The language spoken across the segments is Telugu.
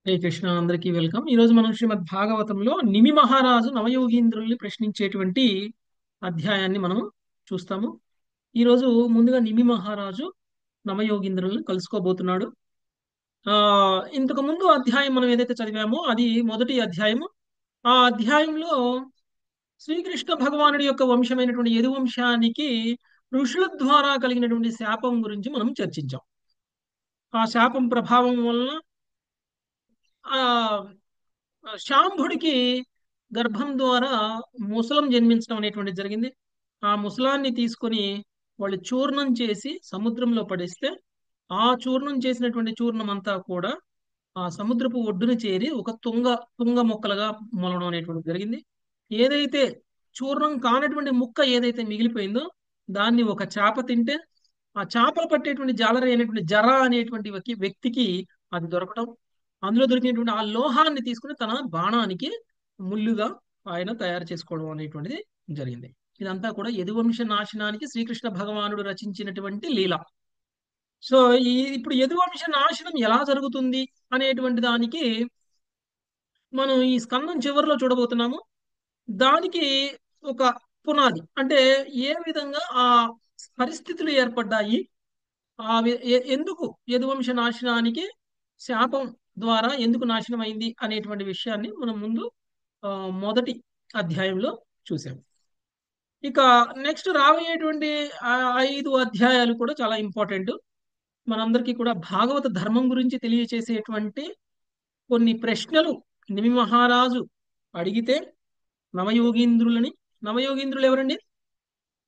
హరే కృష్ణ అందరికీ వెల్కమ్. ఈ రోజు మనం శ్రీమద్ భాగవతంలో నిమి మహారాజు నవయోగీంద్రుల్ని ప్రశ్నించేటువంటి అధ్యాయాన్ని మనం చూస్తాము. ఈ రోజు ముందుగా నిమి మహారాజు నవయోగీంద్రుల్ని కలుసుకోబోతున్నాడు. ఆ ఇంతకు ముందు అధ్యాయం మనం ఏదైతే చదివామో అది మొదటి అధ్యాయము. ఆ అధ్యాయంలో శ్రీకృష్ణ భగవానుడి యొక్క వంశమైనటువంటి యదువంశానికి ఋషుల ద్వారా కలిగినటువంటి శాపం గురించి మనం చర్చించాం. ఆ శాపం ప్రభావం వలన ఆ శాంభుడికి గర్భం ద్వారా ముసలం జన్మించడం అనేటువంటిది జరిగింది. ఆ ముసలాన్ని తీసుకొని వాళ్ళు చూర్ణం చేసి సముద్రంలో పడేస్తే ఆ చూర్ణం చేసినటువంటి చూర్ణం అంతా కూడా ఆ సముద్రపు ఒడ్డున చేరి ఒక తుంగ మొక్కలుగా మొలడం అనేటువంటిది జరిగింది. ఏదైతే చూర్ణం కానటువంటి ముక్క ఏదైతే మిగిలిపోయిందో దాన్ని ఒక చేప తింటే ఆ చేపలు పట్టేటువంటి జాలరి అయినటువంటి జర అనేటువంటి వ్యక్తికి అది దొరకటం, అందులో దొరికినటువంటి ఆ లోహాన్ని తీసుకుని తన బాణానికి ముళ్ళుగా ఆయన తయారు చేసుకోవడం అనేటువంటిది జరిగింది. ఇదంతా కూడా యదువంశ నాశనానికి శ్రీకృష్ణ భగవానుడు రచించినటువంటి లీల. సో ఇప్పుడు యదువంశ నాశనం ఎలా జరుగుతుంది అనేటువంటి దానికి మనం ఈ స్కందం చివరిలో చూడబోతున్నాము. దానికి ఒక పునాది అంటే ఏ విధంగా ఆ పరిస్థితులు ఏర్పడ్డాయి, ఎందుకు యదువంశ నాశనానికి శాపం ద్వారా ఎందుకు నాశనం అయింది అనేటువంటి విషయాన్ని మనం ముందు ఆ, మొదటి అధ్యాయంలో చూసాం. ఇక నెక్స్ట్ రాబోయేటువంటి ఆ 5 అధ్యాయాలు కూడా చాలా ఇంపార్టెంట్. మనందరికీ కూడా భాగవత ధర్మం గురించి తెలియచేసేటువంటి కొన్ని ప్రశ్నలు నిమి మహారాజు అడిగితే నవయోగీంద్రులని, నవయోగీంద్రులు ఎవరండి?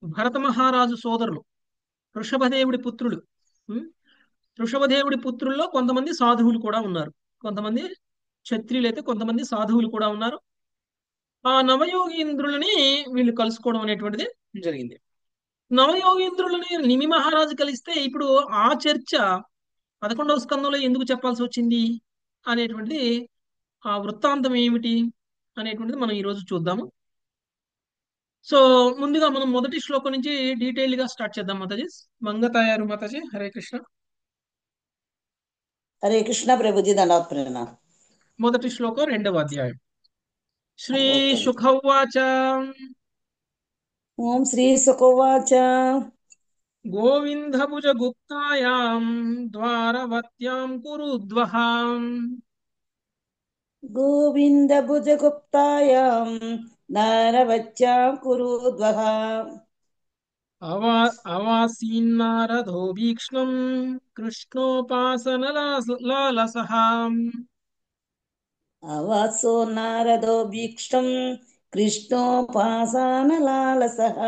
భరత మహారాజు సోదరులు, వృషభదేవుడి పుత్రులు. ఉం? వృషభదేవుడి పుత్రుల్లో కొంతమంది సాధువులు కూడా ఉన్నారు, కొంతమంది క్షత్రియులు అయితే కొంతమంది సాధువులు కూడా ఉన్నారు. ఆ నవయోగీంద్రులని వీళ్ళు కలుసుకోవడం అనేటువంటిది జరిగింది. నవయోగీంద్రులని నిమి మహారాజు కలిస్తే ఇప్పుడు ఆ చర్చ 11వ స్కందంలో ఎందుకు చెప్పాల్సి వచ్చింది అనేటువంటిది, ఆ వృత్తాంతం ఏమిటి అనేటువంటిది మనం ఈరోజు చూద్దాము. సో ముందుగా మనం మొదటి శ్లోకం నుంచి డీటెయిల్ గా స్టార్ట్ చేద్దాం. మాతాజీ మంగతాయారు మాతాజీ, హరే కృష్ణ. హరే కృష్ణ ప్రభుజీ దండవత్ ప్రేరణ. మొదటి శ్లోకం 2వ అధ్యాయం. శ్రీ ఓకే. శుకౌవాచ ఓం శ్రీ సుఖవాచ. గోవింద భుజ గుప్తాయాం ద్వారవత్యాం కురుద్వహాం గోవింద భుజ గుప్తాయాం నారవచ్చాం కురుద్వః. అవా అవాసీన్నారథో భీక్ష్ణం కృష్ణోపాసన లాలసహాం. అవాసో నారదో భీక్షం కృష్ణోపాసాన లాలసః.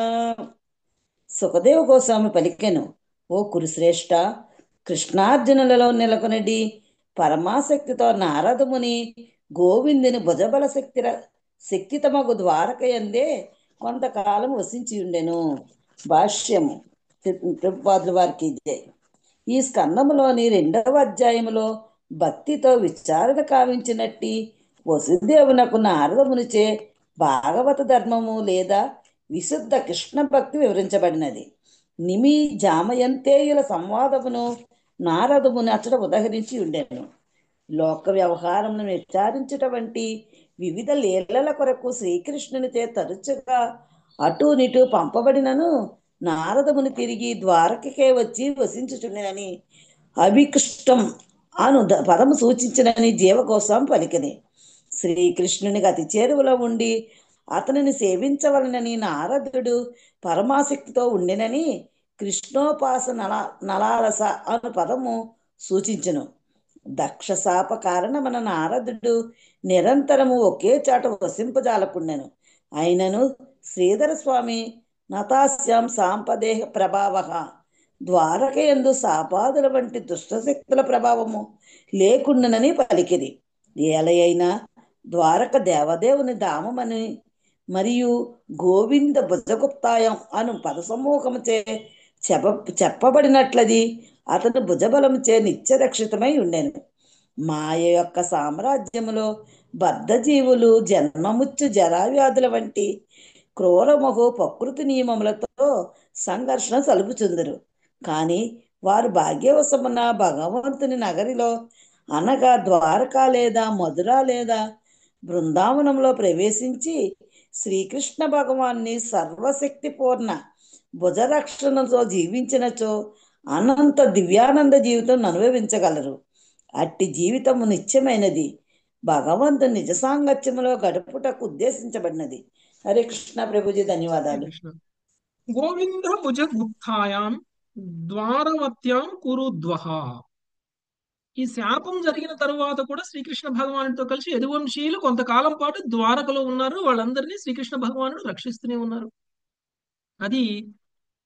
సుఖదేవ గోస్వామి పలికెను, ఓ కురుశ్రేష్ఠ, కృష్ణార్జునులలో నెలకొనిడి పరమాశక్తితో నారదముని గోవిందుని భుజబల శక్తితమగు ద్వారకయందే కొంతకాలం వసించి ఉండెను. భాష్యము ప్రభుపాదుల వారికి ఇదే. ఈ స్కందములోని 2వ అధ్యాయములో భక్తితో విచారణ కావించినట్టి వసుదేవునకు నారదమునిచే భాగవత ధర్మము లేదా విశుద్ధ కృష్ణ భక్తి వివరించబడినది. నిమి జామయంతేయుల సంవాదమును నారదముని అచ్చట ఉదహరించి ఉండెను. లోక వ్యవహారమును విచారించుట వివిధ లీలల కొరకు శ్రీకృష్ణునిచే తరచుగా అటూ పంపబడినను నారదముని తిరిగి ద్వారకకే వచ్చి వసించుచుండెనని అవికృష్టం అను పదము సూచించినని జీవగోస్వామి పలికిని. శ్రీకృష్ణునికి అతి చేరువలో ఉండి అతనిని సేవించవలనని నారదుడు పరమాసక్తితో ఉండినని కృష్ణోపాస నలాలస అను పదము సూచించును. దక్షశాప కారణమన నారదుడు నిరంతరము ఒకే చాట వసింపజాలకుండెను. అయినను శ్రీధర స్వామి నతాస్యాం సాంపదేహ ప్రభావ ద్వారకయందు సాపాదుల వంటి దుష్టశక్తుల ప్రభావము లేకుండానని పలికిరి. ఏలయైనా ద్వారక దేవదేవుని ధామమని మరియు గోవింద భుజగుప్తాయం అను పదసమూహముచే చెప్పబడినట్లది అతను భుజబలముచే నిత్యరక్షితమై ఉండెను. మాయ యొక్క సామ్రాజ్యములో బద్ధజీవులు జన్మముచ్చు జరావ్యాధుల వంటి క్రూరమహో ప్రకృతి నియమములతో సంఘర్షణ సలుపుచుందరు. కానీ వారు భాగ్యవశమున భగవంతుని నగరిలో అనగా ద్వారకా లేదా మధుర లేదా బృందావనంలో ప్రవేశించి శ్రీకృష్ణ భగవాన్ని సర్వశక్తిపూర్ణ భుజరక్షణతో జీవించినచో అనంత దివ్యానంద జీవితం అనుభవించగలరు. అట్టి జీవితము నిత్యమైనది, భగవంతు నిజ సాంగత్యములో గడుపుటకు ఉద్దేశించబడినది. హరే కృష్ణ ప్రభుజీ, హరే ధన్యవాదాలు. కృష్ణ. గోవింద భుజ గుప్తాయాం ద్వారవత్యాం కురుద్వహ. ఈ శాపం జరిగిన తరువాత కూడా శ్రీకృష్ణ భగవానుడితో కలిసి యదువంశీయులు కొంతకాలం పాటు ద్వారకలో ఉన్నారు. వాళ్ళందరినీ శ్రీకృష్ణ భగవానుడు రక్షిస్తూనే ఉన్నారు. అది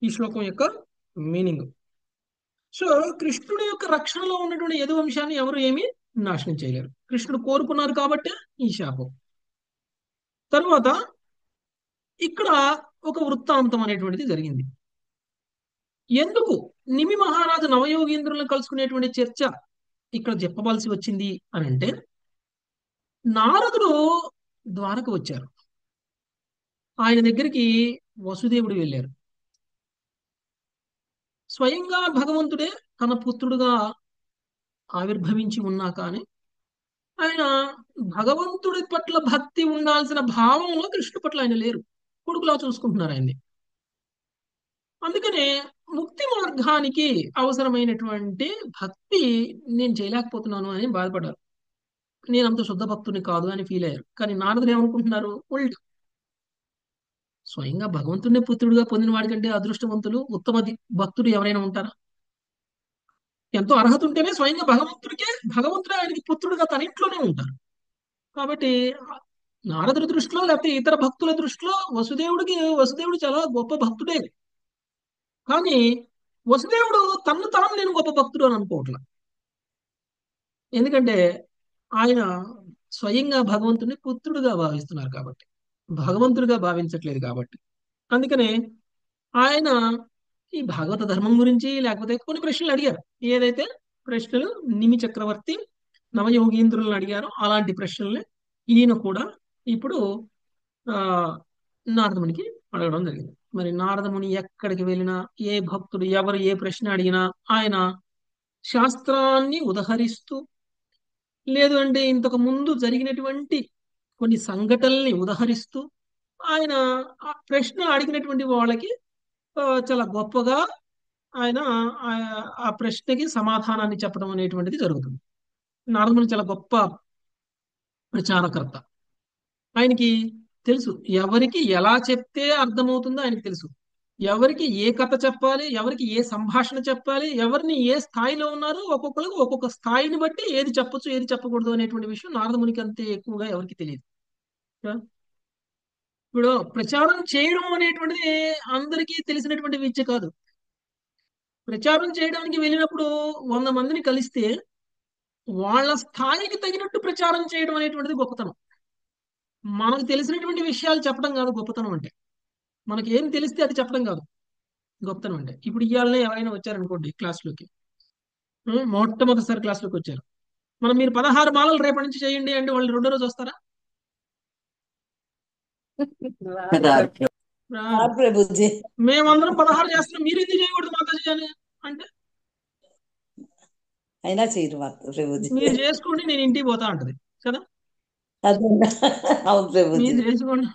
ఈ శ్లోకం యొక్క మీనింగ్. సో కృష్ణుడి యొక్క రక్షణలో ఉన్నటువంటి యదువంశాన్ని ఎవరు ఏమీ నాశనం చేయలేరు. కృష్ణుడు కోరుకున్నారు కాబట్టి ఈ శాపం. తరువాత ఇక్కడ ఒక వృత్తాంతం అనేటువంటిది జరిగింది. ఎందుకు నిమి మహారాజు నవయోగీంద్రులను కలుసుకునేటువంటి చర్చ ఇక్కడ చెప్పవలసి వచ్చింది అని అంటే, నారదుడు ద్వారకు వచ్చారు. ఆయన దగ్గరికి వసుదేవుడు వెళ్ళారు. స్వయంగా భగవంతుడే తన పుత్రుడుగా ఆవిర్భవించి ఉన్నా కానీ ఆయన భగవంతుడి పట్ల భక్తి ఉండాల్సిన భావంలో కృష్ణుడి పట్ల ఆయన లేరు. కొడుకులా చూసుకుంటున్నారు ఆయన్ని. అందుకనే ముక్తి మార్గానికి అవసరమైనటువంటి భక్తి నేను చేయలేకపోతున్నాను అని బాధపడ్డారు. నేను అంత శుద్ధ భక్తుని కాదు అని ఫీల్ అయ్యారు. కానీ నారదుడు ఏమనుకుంటున్నారు? ఉల్ట్, స్వయంగా భగవంతుడిని పుత్రుడిగా పొందిన వాడికంటే అదృష్టవంతులు ఉత్తమ భక్తుడు ఎవరైనా ఉంటారా? ఎంతో అర్హత ఉంటేనే స్వయంగా భగవంతుడే ఆయనకి పుత్రుడిగా తన ఇంట్లోనే ఉంటారు. కాబట్టి నారదుడి దృష్టిలో లేకపోతే ఇతర భక్తుల దృష్టిలో వసుదేవుడు చాలా గొప్ప భక్తుడే. కానీ వసుదేవుడు తన్ను తాను నేను గొప్ప భక్తుడు అని అనుకోవట్లా. ఎందుకంటే ఆయన స్వయంగా భగవంతుడిని పుత్రుడుగా భావిస్తున్నారు కాబట్టి, భగవంతుడిగా భావించట్లేదు కాబట్టి. అందుకనే ఆయన ఈ భాగవత ధర్మం గురించి లేకపోతే కొన్ని ప్రశ్నలు అడిగారు. ఏదైతే ప్రశ్నలు నిమి చక్రవర్తి నవయోగీంద్రులను అడిగారో అలాంటి ప్రశ్నల్ని ఈయన కూడా ఇప్పుడు ఆ నారదమునికి అడగడం జరిగింది. మరి నారదముని ఎక్కడికి వెళ్ళినా, ఏ భక్తుడు ఎవరు ఏ ప్రశ్న అడిగినా ఆయన శాస్త్రాన్ని ఉదహరిస్తూ, లేదు అంటే ఇంతకు ముందు జరిగినటువంటి కొన్ని సంఘటనల్ని ఉదహరిస్తూ ఆయన ఆ ప్రశ్న అడిగినటువంటి వాళ్ళకి చాలా గొప్పగా ఆయన ఆ ఆ ప్రశ్నకి సమాధానాన్ని చెప్పడం అనేటువంటిది జరుగుతుంది. నారదుడు చాలా గొప్ప ప్రచారకర్త. ఆయనకి తెలుసు ఎవరికి ఎలా చెప్తే అర్థమవుతుందో ఆయనకి తెలుసు. ఎవరికి ఏ కథ చెప్పాలి, ఎవరికి ఏ సంభాషణ చెప్పాలి, ఎవరిని ఏ స్థాయిలో ఉన్నారో ఒక్కొక్కరికి ఒక్కొక్క స్థాయిని బట్టి ఏది చెప్పొచ్చు ఏది చెప్పకూడదు అనేటువంటి విషయం నారదమునికి అంతే ఎక్కువగా ఎవరికి తెలియదు. ఇప్పుడు ప్రచారం చేయడం అనేటువంటిది అందరికీ తెలిసినటువంటి విద్య కాదు. ప్రచారం చేయడానికి వెళ్ళినప్పుడు 100 మందిని కలిస్తే వాళ్ళ స్థాయికి తగినట్టు ప్రచారం చేయడం అనేటువంటిది గొప్పతనం. మనకు తెలిసినటువంటి విషయాలు చెప్పడం కాదు గొప్పతనం అంటే. మనకి ఏం తెలిస్తే అది చెప్పడం కాదు గొప్పతనం అంటే. ఇప్పుడు ఇవాళనే ఎవరైనా వచ్చారనుకోండి క్లాస్లోకి, మొట్టమొదటిసారి క్లాస్లోకి వచ్చారు. మీరు 16 మాలలు రేపటి నుంచి చేయండి అంటే వాళ్ళు రెండో రోజు వస్తారా? రారు. ప్రభుజీ. మేమందరం 16 చేస్తున్నాం, మీరు ఎందుకు చేయకూడదు మాతాజీ అని అంటే, అయినా చేయరు ప్రభుజీ. మీరు చేసుకోండి నేను ఇంటికి పోతా అంటది కదా. అదే, అవును ప్రభుజీ. మీరు చేసుకోండి.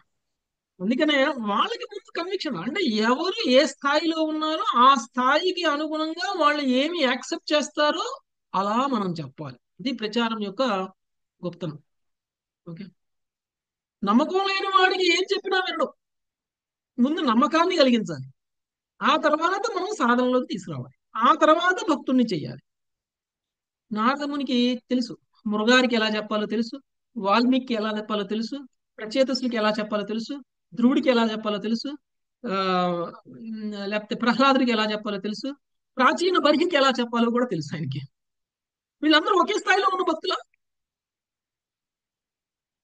అందుకనే వాళ్ళకి ముందు కన్విక్షన్ అంటే ఎవరు ఏ స్థాయిలో ఉన్నారో ఆ స్థాయికి అనుగుణంగా వాళ్ళు ఏమి యాక్సెప్ట్ చేస్తారో అలా మనం చెప్పాలి. ఇది ప్రచారం యొక్క గొప్పతనం. ఓకే, నమ్మకం లేని వాడికి ఏం చెప్పినా వినడం. ముందు నమ్మకాన్ని కలిగించాలి, ఆ తర్వాత మనం సాధనలోకి తీసుకురావాలి, ఆ తర్వాత భక్తుణ్ణి చెయ్యాలి. నారదమునికి తెలుసు మృగారికి ఎలా చెప్పాలో తెలుసు, వాల్మీకి ఎలా చెప్పాలో తెలుసు, ప్రచేతసులకి ఎలా చెప్పాలో తెలుసు, ధ్రువుడికి ఎలా చెప్పాలో తెలుసు, ఆ లేకపోతే ప్రహ్లాదుడికి ఎలా చెప్పాలో తెలుసు, ప్రాచీన బర్హికి ఎలా చెప్పాలో కూడా తెలుసు ఆయనకి. వీళ్ళందరూ ఒకే స్థాయిలో ఉన్న భక్తులు,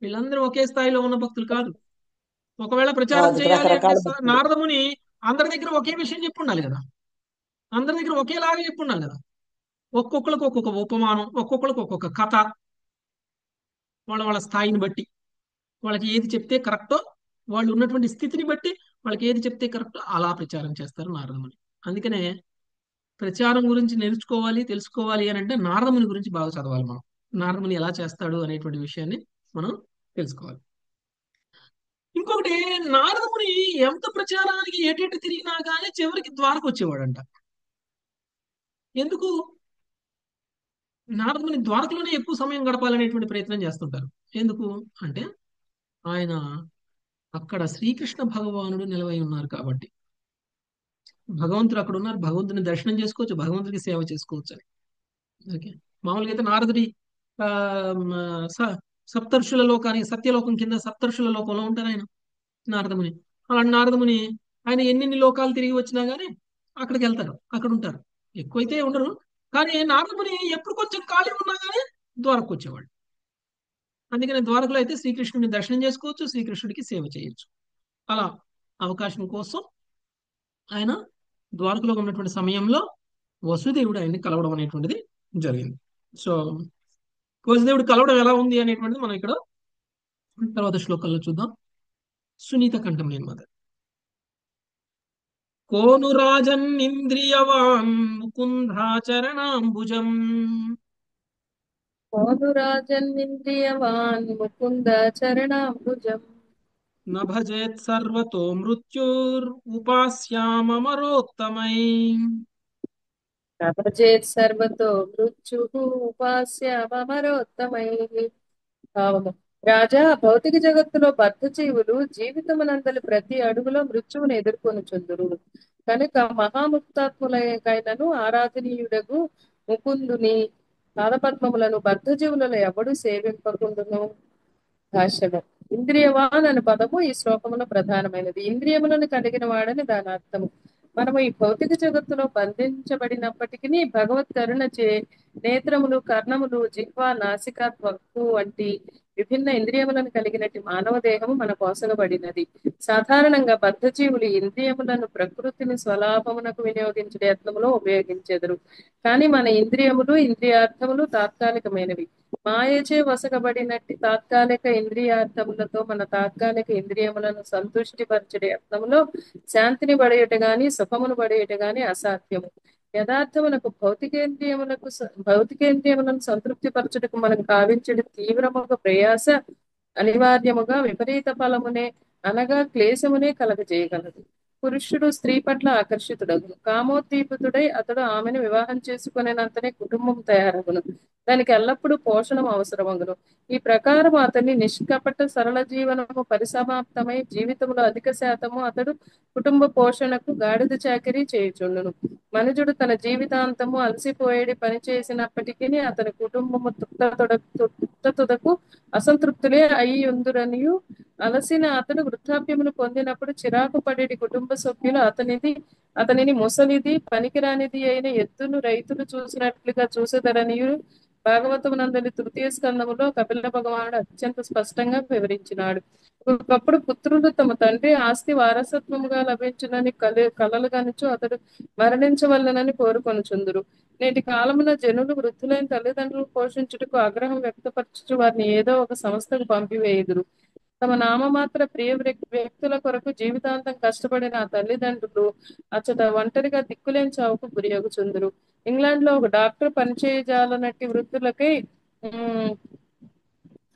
వీళ్ళందరూ ఒకే స్థాయిలో ఉన్న భక్తులు కాదు. ఒకవేళ ప్రచారం కాదు, చేయాలి అంటే రకరకాల భక్తులు. నారదముని అందరి దగ్గర ఒకే విషయం చెప్పు ఉండాలి కదా, అందరి దగ్గర ఒకేలాగా చెప్పు ఉండాలి కదా. ఒక్కొక్కరికి ఒక్కొక్క ఉపమానం, ఒక్కొక్కరికి ఒక్కొక్క కథ, వాళ్ళ వాళ్ళ స్థాయిని బట్టి వాళ్ళకి ఏది చెప్తే కరెక్టో, వాళ్ళు ఉన్నటువంటి స్థితిని బట్టి వాళ్ళకి ఏది చెప్తే కరెక్టో అలా ప్రచారం చేస్తారు నారదముని. అందుకనే ప్రచారం గురించి నేర్చుకోవాలి తెలుసుకోవాలి అని అంటే నారదముని గురించి బాగా చదవాలి మనం. నారదముని ఎలా చేస్తాడు అనేటువంటి విషయాన్ని మనం తెలుసుకోవాలి. ఇంకొకటి, నారదముని ఎంత ప్రచారానికి ఎటు తిరిగినా కానీ చివరికి ద్వారకు వచ్చేవాడంట. ఎందుకు? నారదముని ద్వారకలోనే ఎక్కువ సమయం గడపాలనేటువంటి ప్రయత్నం చేస్తుంటారు. ఎందుకు అంటే ఆయన అక్కడ శ్రీకృష్ణ భగవానుడు నిలవై ఉన్నారు కాబట్టి. భగవంతుడు అక్కడ ఉన్నారు, భగవంతుని దర్శనం చేసుకోవచ్చు, భగవంతుడికి సేవ చేసుకోవచ్చు అని. ఓకే. మామూలుగా అయితే నారదుడి ఆ, మ, స- సప్తర్షుల లోకానికి, సత్యలోకం కింద సప్తర్షుల లోకంలో ఉంటారు ఆయన, నారదముని. అలాంటి నారదముని ఆయన ఎన్నెన్ని లోకాలు తిరిగి వచ్చినా గానీ అక్కడికి వెళ్తారు, అక్కడ ఉంటారు. ఎక్కువైతే ఉండరు. కానీ నారదముని ఎప్పుడు కొంచెం ఖాళీ ఉన్నా గానీ ద్వారకు వచ్చేవాడు. అందుకని ద్వారకలో అయితే శ్రీకృష్ణుడిని దర్శనం చేసుకోవచ్చు, శ్రీకృష్ణుడికి సేవ చేయొచ్చు. అలా అవకాశం కోసం ఆయన ద్వారకలో ఉన్నటువంటి సమయంలో వసుదేవుడు ఆయన్ని కలవడం అనేటువంటిది జరిగింది. సో వసుదేవుడు కలవడం ఎలా ఉంది అనేటువంటిది మనం ఇక్కడ తర్వాత శ్లోకాల్లో చూద్దాం. సునీత కంఠం నేను మదర్. కోను రాజన్నింద్రియవాన్ ముకుందాచరణాంబుజం మోదురాజన్నింద్రియవాన్ ముకుంద చరణాంబుజం నభజేత్ సర్వతో మృత్యుర్ ఉపాస్యామరోత్తమై. నభజేత్ సర్వతో మృత్యుః ఉపాస్యామరోత్తమైః. భావము. రాజా, భౌతిక జగత్తులో బద్ధ జీవులు జీవితమునందలి ప్రతి అడుగులో మృత్యువును ఎదుర్కొనుచుందురు. కనుక మహాముక్తాత్ములకైనను ఆరాధనీయుడగు ముకుందుని పాదపద్మములను బద్ధ జీవులలో ఎవడు సేవింపకుండును. భాష్యము. ఇంద్రియవాన్ అనే పదము ఈ శ్లోకములో ప్రధానమైనది. ఇంద్రియములను కలిగిన వాడని దాని అర్థము. మనము ఈ భౌతిక జగత్తులో బంధించబడినప్పటికీ భగవత్ కరుణచే నేత్రములు, కర్ణములు, జిహ్వ, నాసిక, త్వక్కు వంటి విభిన్న ఇంద్రియములను కలిగినట్టు మానవ దేహము మన కోసగబడినది. సాధారణంగా బద్ధజీవులు ఇంద్రియములను ప్రకృతిని స్వలాభమునకు వినియోగించే యత్నములో ఉపయోగించెదరు. కానీ మన ఇంద్రియములు, ఇంద్రియార్థములు తాత్కాలికమైనవి. మాయచే వసగబడినట్టి తాత్కాలిక ఇంద్రియార్థములతో మన తాత్కాలిక ఇంద్రియములను సంతుష్టిపరచడి యత్నములో శాంతిని పడేయట గాని సుఖమును పడేయట గాని అసాధ్యము. యథార్థమునకు భౌతికేంద్రియములను సంతృప్తి పరచుటకు మనం కావించడి తీవ్రముగా ప్రయాస అనివార్యముగా విపరీత ఫలమునే అనగా క్లేశమునే కలగజేయగలదు. పురుషుడు స్త్రీ పట్ల ఆకర్షితుడగును. కామోద్దీపితుడై అతడు ఆమెను వివాహం చేసుకునేనంతనే కుటుంబం తయారగును. దానికి ఎల్లప్పుడూ పోషణం అవసరమగును. ఈ ప్రకారం అతని నిష్కపట సరళ జీవనము పరిసమాప్తమై జీవితంలో అధిక శాతము అతడు కుటుంబ పోషణకు గాడిద చాకిరీ చేయుచుండును. మనుజుడు తన జీవితాంతము అలసిపోయేడి పని చేసినప్పటికీ అతని కుటుంబము తుదకు అసంతృప్తులే అయి ఉందురనియు, అలసిన అతడు వృద్ధాప్యమును పొందినప్పుడు చిరాకు పడేటి కుటుంబ సభ్యులు అతనిని ముసలిది, పనికిరానిది అయిన ఎద్దును రైతులు చూసినట్లుగా చూసేదరనియు భాగవతమునందలి తృతీయ స్కందములో కపిల భగవానుడు అత్యంత స్పష్టంగా వివరించినాడు. ఒకప్పుడు పుత్రులు తమ తండ్రి ఆస్తి వారసత్వముగా లభించునని కలలు గనుచు అతడు మరణించవలనని కోరుకొనుచుందురు. నేటి కాలమున జనులు వృద్ధులైన తల్లిదండ్రులు పోషించుటకు ఆగ్రహం వ్యక్తపరచుచు వారిని ఏదో ఒక సంస్థకు పంపివేయుదురు. తమ నామమాత్ర ప్రియ వ్యక్తుల కొరకు జీవితాంతం కష్టపడిన ఆ తల్లిదండ్రులు అచ్చట ఒంటరిగా దిక్కులేని చావుకు గురియగుచుందురు. ఇంగ్లాండ్ లో ఒక డాక్టర్ పనిచేయజాలనట్టి వృద్ధులకై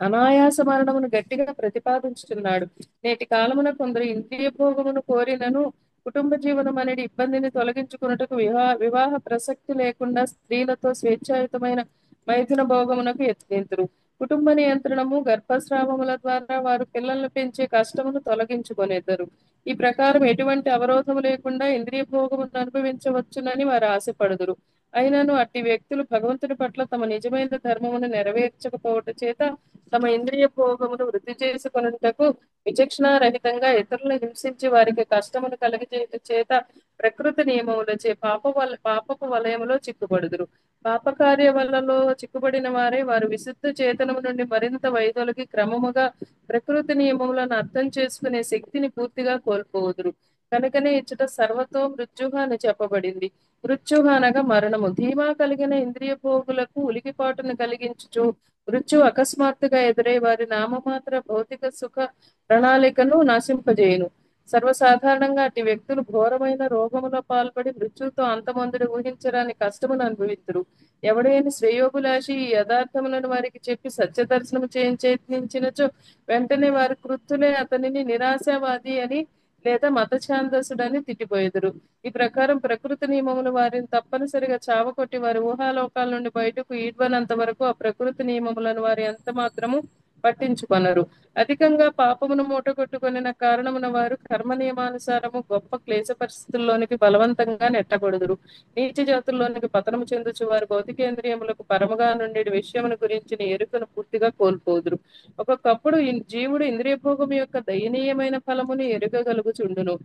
అనాయాస మరణమును గట్టిగా ప్రతిపాదించుతున్నాడు. నేటి కాలమున కొందరు ఇంద్రియ భోగమును కోరినను కుటుంబ జీవనం అనేది ఇబ్బందిని తొలగించుకున్నట్టుకు వివాహ ప్రసక్తి లేకుండా స్త్రీలతో స్వేచ్ఛాయుతమైన మైథున భోగమునకు యత్నింతురు. కుటుంబ నియంత్రణము, గర్భస్రావముల ద్వారా వారు పిల్లలను పెంచే కష్టమును తొలగించుకొనేద్దరు. ఈ ప్రకారం ఎటువంటి అవరోధము లేకుండా ఇంద్రియ భోగమును అనుభవించవచ్చునని వారు ఆశపడుదురు. అయినను అట్టి వ్యక్తులు భగవంతుని పట్ల తమ నిజమైన ధర్మమును నెరవేర్చకపోవట చేత తమ ఇంద్రియ భోగమును వృద్ధి చేసుకొనుటకు విచక్షణారహితంగా ఇతరులను హింసించి వారికి కష్టమును కలిగజేయట చేత ప్రకృతి నియమములచే పాపపు వలయములో చిక్కుబడుదురు. పాపకార్య వలలో చిక్కుబడిన వారు విశుద్ధ చేతనము నుండి మరింత వైదొలిగి క్రమముగా ప్రకృతి నియమములను అర్థం చేసుకునే శక్తిని పూర్తిగా కోల్పోవుదురు. కనుకనే ఇచ్చట సర్వతో మృత్యుహ అని చెప్పబడింది. మృత్యుహ అనగా మరణము. ధీమా కలిగిన ఇంద్రియ భోగులకు ఉలికిపాటును కలిగించుచు మృత్యు అకస్మాత్తుగా ఎదురై వారి నామమాత్ర భౌతిక సుఖ ప్రణాళికను నశింపజేయును. సర్వసాధారణంగా అట్టి వ్యక్తులు ఘోరమైన రోగములో పాల్పడి మృత్యువుతో అంతమందుడు ఊహించరాని కష్టమును అనుభవితురు. ఎవడైనా శ్రేయోభిలాషి ఈ యథార్థములను వారికి చెప్పి సత్య దర్శనము చేయించినచో వెంటనే వారి కృత్తులే అతనిని నిరాశావాది అని లేదా మత ఛాందసుడని తిట్టిపోయేదురు. ఈ ప్రకారం ప్రకృతి నియమములు వారిని తప్పనిసరిగా చావకొట్టి వారి ఊహాలోకాల నుండి బయటకు ఈడ్వనంత వరకు ఆ ప్రకృతి నియమములను వారి ఎంత మాత్రము పట్టించుకొనరు. అధికంగా పాపమును మూటగొట్టుకొనిన కారణమున వారు కర్మ నియమానుసారము గొప్ప క్లేశ పరిస్థితుల్లోనికి బలవంతంగా నెట్టబడుదురు. నీచ జాతుల్లోనికి పతనము చెందుచు వారు భౌతికేంద్రియములకు పరముగా నుండి విషయమును గురించిన ఎరుకను పూర్తిగా కోల్పోదురు. ఒక్కొక్కప్పుడు జీవుడు ఇంద్రియ భోగం యొక్క దయనీయమైన ఫలమును ఎరుగగలుగుచుండును.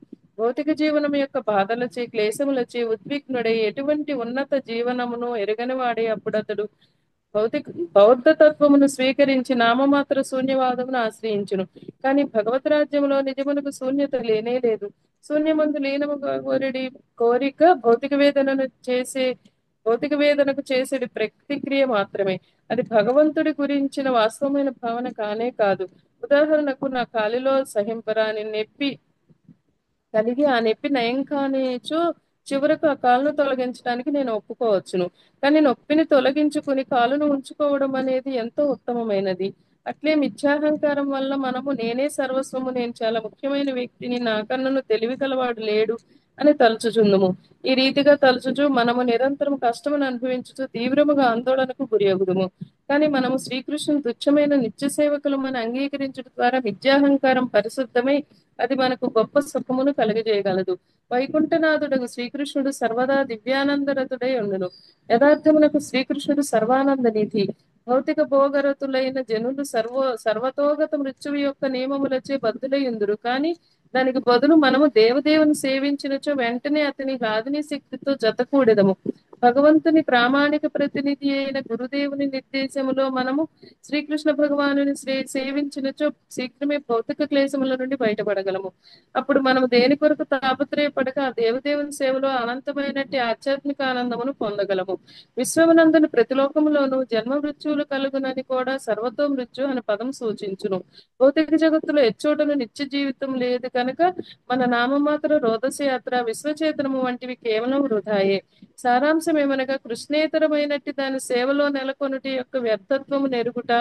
భౌతిక జీవనం యొక్క బాధలచే క్లేశములచే ఉద్విగ్నుడై ఎటువంటి ఉన్నత జీవనమును ఎరగని వాడే అప్పుడు అతడు భౌతిక బౌద్ధ తత్వమును స్వీకరించి నామమాత్ర శూన్యవాదమును ఆశ్రయించును. కానీ భగవత్ రాజ్యములో నిజమునకు శూన్యత లేనే లేదు. శూన్యమందు లీనముగా కోరిక భౌతిక వేదనకు చేసేది ప్రతిక్రియ మాత్రమే. అది భగవంతుడి గురించిన వాస్తవమైన భావన కానే కాదు. ఉదాహరణకు నా కాలిలో సహింపరాని నొప్పి కలిగి ఆ నొప్పి నయం కానిచో చివరకు ఆ కాలును తొలగించడానికి నేను ఒప్పుకోవచ్చును. కానీ నొప్పిని తొలగించుకుని కాలును ఉంచుకోవడం అనేది ఎంతో ఉత్తమమైనది. అట్లే మిథ్యాహంకారం వల్ల మనము నేనే సర్వస్వము, నేను చాలా ముఖ్యమైన వ్యక్తిని, నాకన్నను తెలివి గలవాడు లేడు అని తలుచుచుందుము. ఈ రీతిగా తలుచుచు మనము నిరంతరం కష్టమును అనుభవించుచు తీవ్రముగా ఆందోళనకు గురియగుదుము. కానీ మనము శ్రీకృష్ణుని తుచ్చమైన నిత్య సేవకులమని అంగీకరించడం ద్వారా మిథ్యాహంకారం పరిశుద్ధమై అది మనకు గొప్ప సుఖమును కలుగజేయగలదు. వైకుంఠనాథుడకు శ్రీకృష్ణుడు సర్వదా దివ్యానందరతుడై ఉండును. యథార్థమునకు శ్రీకృష్ణుడు సర్వానంద నిధి. భౌతిక భోగరతులైన జనులు సర్వతోగత మృత్యువు యొక్క నియమములచే బద్ధులై ఉందురు. కానీ దానికి బదులు మనము దేవదేవుని సేవించినచో వెంటనే అతని లాదిని శక్తితో జతకూడెదము. భగవంతుని ప్రామాణిక ప్రతినిధి అయిన గురుదేవుని నిర్దేశములో మనము శ్రీకృష్ణ భగవానుని సేవించినచో శీఘ్రమే భౌతిక క్లేశముల నుండి బయటపడగలము. అప్పుడు మనము దేని కొరకు తాపత్రయపడక ఆ దేవదేవుని సేవలో అనంతమైనట్టి ఆధ్యాత్మిక ఆనందమును పొందగలము. విశ్వమునందుని ప్రతి లోకములోనూ జన్మ మృత్యువులు కలుగునని కూడా సర్వతో మృత్యు అనే పదం సూచించును. భౌతిక జగత్తులో ఎచ్చోటను నిత్య జీవితం లేదు కనుక మన నామమాత్ర రోదసయాత్ర విశ్వచేతనము వంటివి కేవలం వృధాయే. సారాంశం ఏమనగా కృష్ణేతరమైనట్టి దాని సేవలో నెలకొనుటి యొక్క వ్యర్థత్వము నెరుగుట,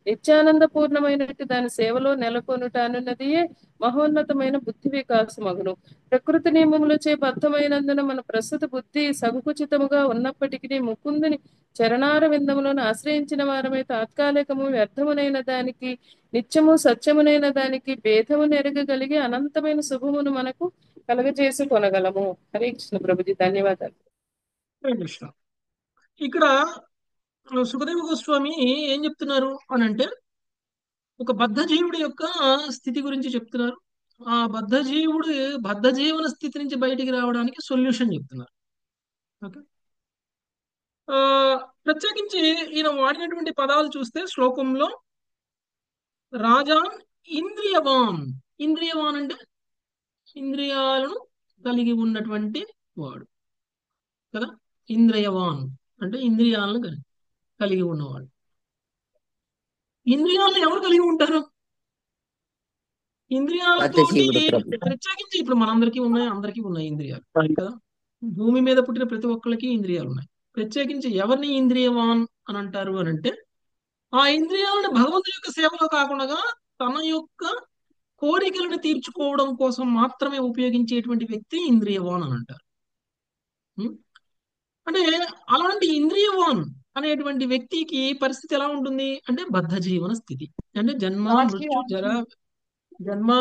నిత్యానంద పూర్ణమైనట్టి దాని సేవలో నెలకొనుట అనున్నదియే మహోన్నతమైన బుద్ధి వికాసమగును. ప్రకృతి నియమములచే బద్ధమైనందున మన ప్రస్తుత బుద్ధి సంకుచితముగా ఉన్నప్పటికీ ముకుందుని చరణార విందములను ఆశ్రయించిన వారమై తాత్కాలికము వ్యర్థమునైన దానికి నిత్యము సత్యమునైన దానికి భేదము నెరగగలిగి అనంతమైన శుభమును మనకు కలుగజేసుకొనగలము. హరే కృష్ణ ప్రభుజీ, ధన్యవాదాలు. హరే కృష్ణ. ఇక్కడ సుఖదేవ గోస్వామి ఏం చెప్తున్నారు అని అంటే ఒక బద్ధ జీవుడి యొక్క స్థితి గురించి చెప్తున్నారు. ఆ బద్ధ జీవన స్థితి నుంచి బయటికి రావడానికి సొల్యూషన్ చెప్తున్నారు. ఓకే. ఆ ప్రత్యేకించి ఈయన వాడినటువంటి పదాలు చూస్తే శ్లోకంలో రాజాన్ ఇంద్రియవాన్. ఇంద్రియవాన్ అంటే ఇంద్రియాలను కలిగి ఉన్నటువంటి వాడు కదా. ఇంద్రియవాన్ అంటే ఇంద్రియాలను కలిగి ఉన్నవాడు. ఇంద్రియాలను ఎవరు కలిగి ఉంటారు? ఇంద్రియాలతోటి ప్రత్యేకించి ఇప్పుడు మనందరికీ ఉన్నాయి, అందరికీ ఉన్నాయి ఇంద్రియాలు కదా. భూమి మీద పుట్టిన ప్రతి ఒక్కరికి ఇంద్రియాలు ఉన్నాయి. ప్రత్యేకించి ఎవరిని ఇంద్రియవాన్ అని అంటారు అని అంటే ఆ ఇంద్రియాలను భగవంతుడి యొక్క సేవలో కాకుండా తన యొక్క కోరికలను తీర్చుకోవడం కోసం మాత్రమే ఉపయోగించేటువంటి వ్యక్తి ఇంద్రియవాన్ అని అంటారు. అంటే అలాంటి ఇంద్రియవాన్ అనేటువంటి వ్యక్తికి పరిస్థితి ఎలా ఉంటుంది అంటే బద్ధ జీవన స్థితి. అంటే జన్మ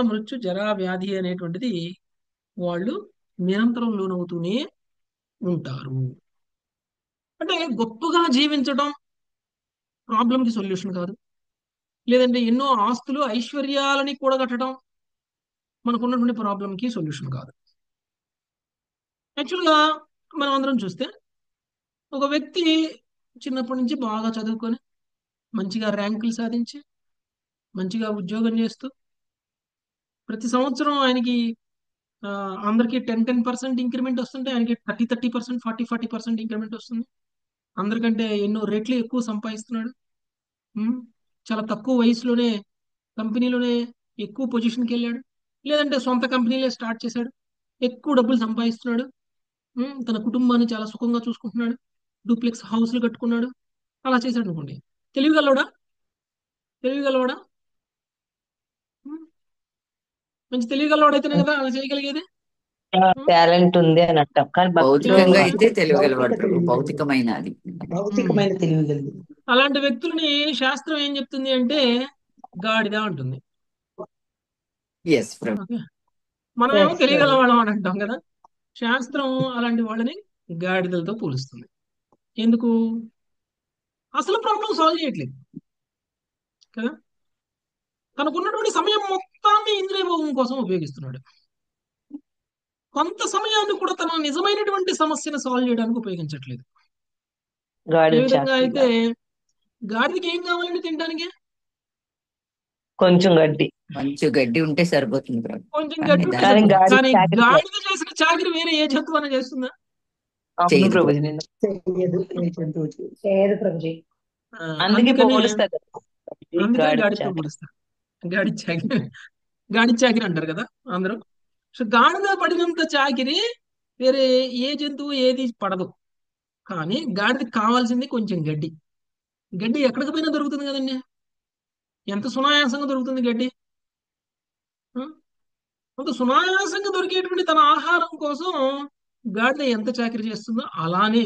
మృత్యు జరా వ్యాధి అనేటువంటిది వాళ్ళు నిరంతరం లోనవుతూనే ఉంటారు. అంటే గొప్పగా జీవించడం ప్రాబ్లంకి సొల్యూషన్ కాదు. లేదంటే ఎన్నో ఆస్తులు ఐశ్వర్యాలని కూడగట్టడం మనకున్నటువంటి ప్రాబ్లంకి సొల్యూషన్ కాదు. యాక్చువల్గా మనం అందరం చూస్తే ఒక వ్యక్తి చిన్నప్పటి నుంచి బాగా చదువుకొని మంచిగా ర్యాంకులు సాధించి మంచిగా ఉద్యోగం చేస్తూ ప్రతి సంవత్సరం ఆయనకి అందరికి 10% ఇంక్రిమెంట్ వస్తుంటే ఆయనకి 30% 40% ఇంక్రిమెంట్ వస్తుంది. అందరికంటే ఎన్నో రెట్లు ఎక్కువ సంపాదిస్తున్నాడు. చాలా తక్కువ వయసులోనే కంపెనీలోనే ఎక్కువ పొజిషన్కి వెళ్ళాడు. లేదంటే సొంత కంపెనీలే స్టార్ట్ చేశాడు, ఎక్కువ డబ్బులు సంపాదిస్తున్నాడు, తన కుటుంబాన్ని చాలా సుఖంగా చూసుకుంటున్నాడు, డూప్లెక్స్ హౌస్లు కట్టుకున్నాడు, అలా చేశాడు అనుకోండి. తెలివిగలవాడా? తెలివిగలవాడా? ఉమ్, మంచి తెలివిగలవాడైతేనే కదా అలా చేయగలిగేది. ఉమ్, టాలెంట్ ఉంది అని అంటాం, కానీ భక్తిలో భౌతికంగా ఆ, అయితే తెలియగలవాడు భౌతిక ప్రభు, తెలివి లేదు. భౌతికమైన అది. భౌతికమైన తెలివి లేదు. అలాంటి వ్యక్తుల్ని శాస్త్రం ఏం చెప్తుంది అంటే గాడిద అంటుంది. ఎస్ ప్రభు. ఓకే, మనమేమో Yes, తెలియగల sir. వాళ్ళం అని అంటాం కదా. శాస్త్రం అలాంటి వాళ్ళని గాడిదలతో పోలుస్తుంది. ఎందుకు? అసలు ప్రాబ్లం సాల్వ్ చేయట్లేదు కదా. తనకున్నటువంటి సమయం మొత్తాన్ని ఇంద్రియ భోగం కోసం ఉపయోగిస్తున్నాడు. కొంత సమయాన్ని కూడా తన నిజమైనటువంటి సమస్యను సాల్వ్ చేయడానికి ఉపయోగించట్లేదు. ఏ గాడిద విధంగా చాకరీ అయితే గాడిదకి ఏం కావాలండి తినడానికి? కొంచెం గడ్డి. మంచి గడ్డి ఉంటే సరిపోతుంది ప్రభు. కొంచెం కానీ గడ్డి ఉంటే దాని కానీ సరిపోతుంది. గాడిద కానీ చాకరీ చేయదు. గాడిద చేసిన చాకరీ వేరే ఏ జంతువు అయినా చేస్తుందా? అవును చేయదు ప్రభుజీ, ప్రభు. నేను చేయదు, ఏ జంతువు చేయదు ప్రభుజీ. ఆ, అందుకే అందుకని పోలుస్తారు కదా ప్రభుజీ, అందుకని గాడిద గాడిదతో చాకరీ. పోలుస్తారు. గాడి చాకరీ, గాడి చాకరీ అంటారు కదా అందరూ. సో గాడిద పడినంత చాకిరి వేరే ఏ జంతువు ఏది పడదు. కానీ గాడిదకి కావాల్సింది కొంచెం గడ్డి. గడ్డి ఎక్కడికి పోయినా దొరుకుతుంది కదండి. ఎంత సునాయాసంగా దొరుకుతుంది గడ్డి. ఆ? అంత సునాయాసంగా దొరికేటువంటి తన ఆహారం కోసం గాడిద ఎంత చాకరీ చేస్తుందో అలానే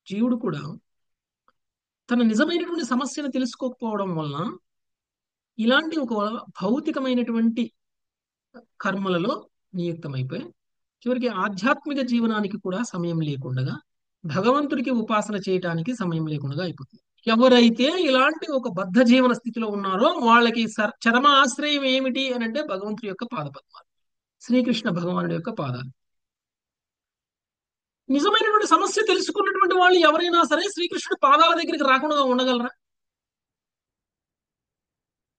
జీవుడు కూడా తన నిజమైనటువంటి సమస్యను తెలుసుకోకపోవడం వలన ఇలాంటి ఒక భౌతికమైనటువంటి కర్మలలో నియుక్తమైపోయి చివరికి ఆధ్యాత్మిక జీవనానికి కూడా సమయం లేకుండా భగవంతుడికి ఉపాసన చేయటానికి సమయం లేకుండా అయిపోతుంది. ఎవరైతే ఇలాంటి ఒక బద్ధ జీవన స్థితిలో ఉన్నారో వాళ్ళకి చరమ ఆశ్రయం ఏమిటి అని అంటే భగవంతుడి యొక్క పాదపద్మాలు, శ్రీకృష్ణ భగవానుడి యొక్క పాదాలు. నిజమైనటువంటి సమస్య తెలుసుకున్నటువంటి వాళ్ళు ఎవరైనా సరే శ్రీకృష్ణుడి పాదాల దగ్గరికి రాకుండా ఉండగలరా?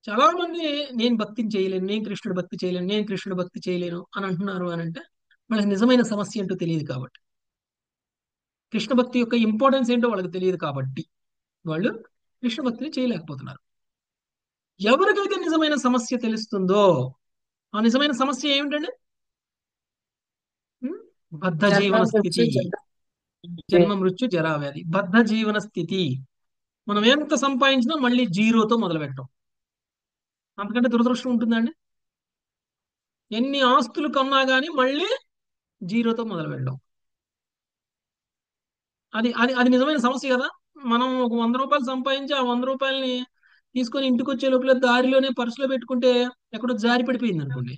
చాలా మంది నేను భక్తిని చేయలేను, నేను కృష్ణుడు భక్తి చేయలేను, నేను కృష్ణుడు భక్తి చేయలేను అని అంటున్నారు అని అంటే వాళ్ళకి నిజమైన సమస్య ఏంటో తెలియదు కాబట్టి, కృష్ణ భక్తి యొక్క ఇంపార్టెన్స్ ఏంటో వాళ్ళకి తెలియదు కాబట్టి వాళ్ళు కృష్ణ భక్తిని చేయలేకపోతున్నారు. ఎవరికైతే నిజమైన సమస్య తెలుస్తుందో ఆ నిజమైన సమస్య ఏమిటండి? ఉం? బద్ధ జీవన స్థితి, జన్మ మృత్యు జరావ్యాధి, బద్ధ జీవన స్థితి. మనం ఎంత సంపాదించినా మళ్ళీ జీరోతో మొదలు పెట్టడం, అంతకంటే దురదృష్టం ఉంటుందండి. ఎన్ని ఆస్తులు కొన్నా కానీ మళ్ళీ జీరోతో మొదలు పెట్టడం, అది అది అది నిజమైన సమస్య కదా. మనం ఒక 100 రూపాయలు సంపాదించి ఆ 100 రూపాయలని తీసుకొని ఇంటికి వచ్చే లోపల దారిలోనే పర్సులో పెట్టుకుంటే ఎక్కడో జారి పడిపోయింది అనుకోండి,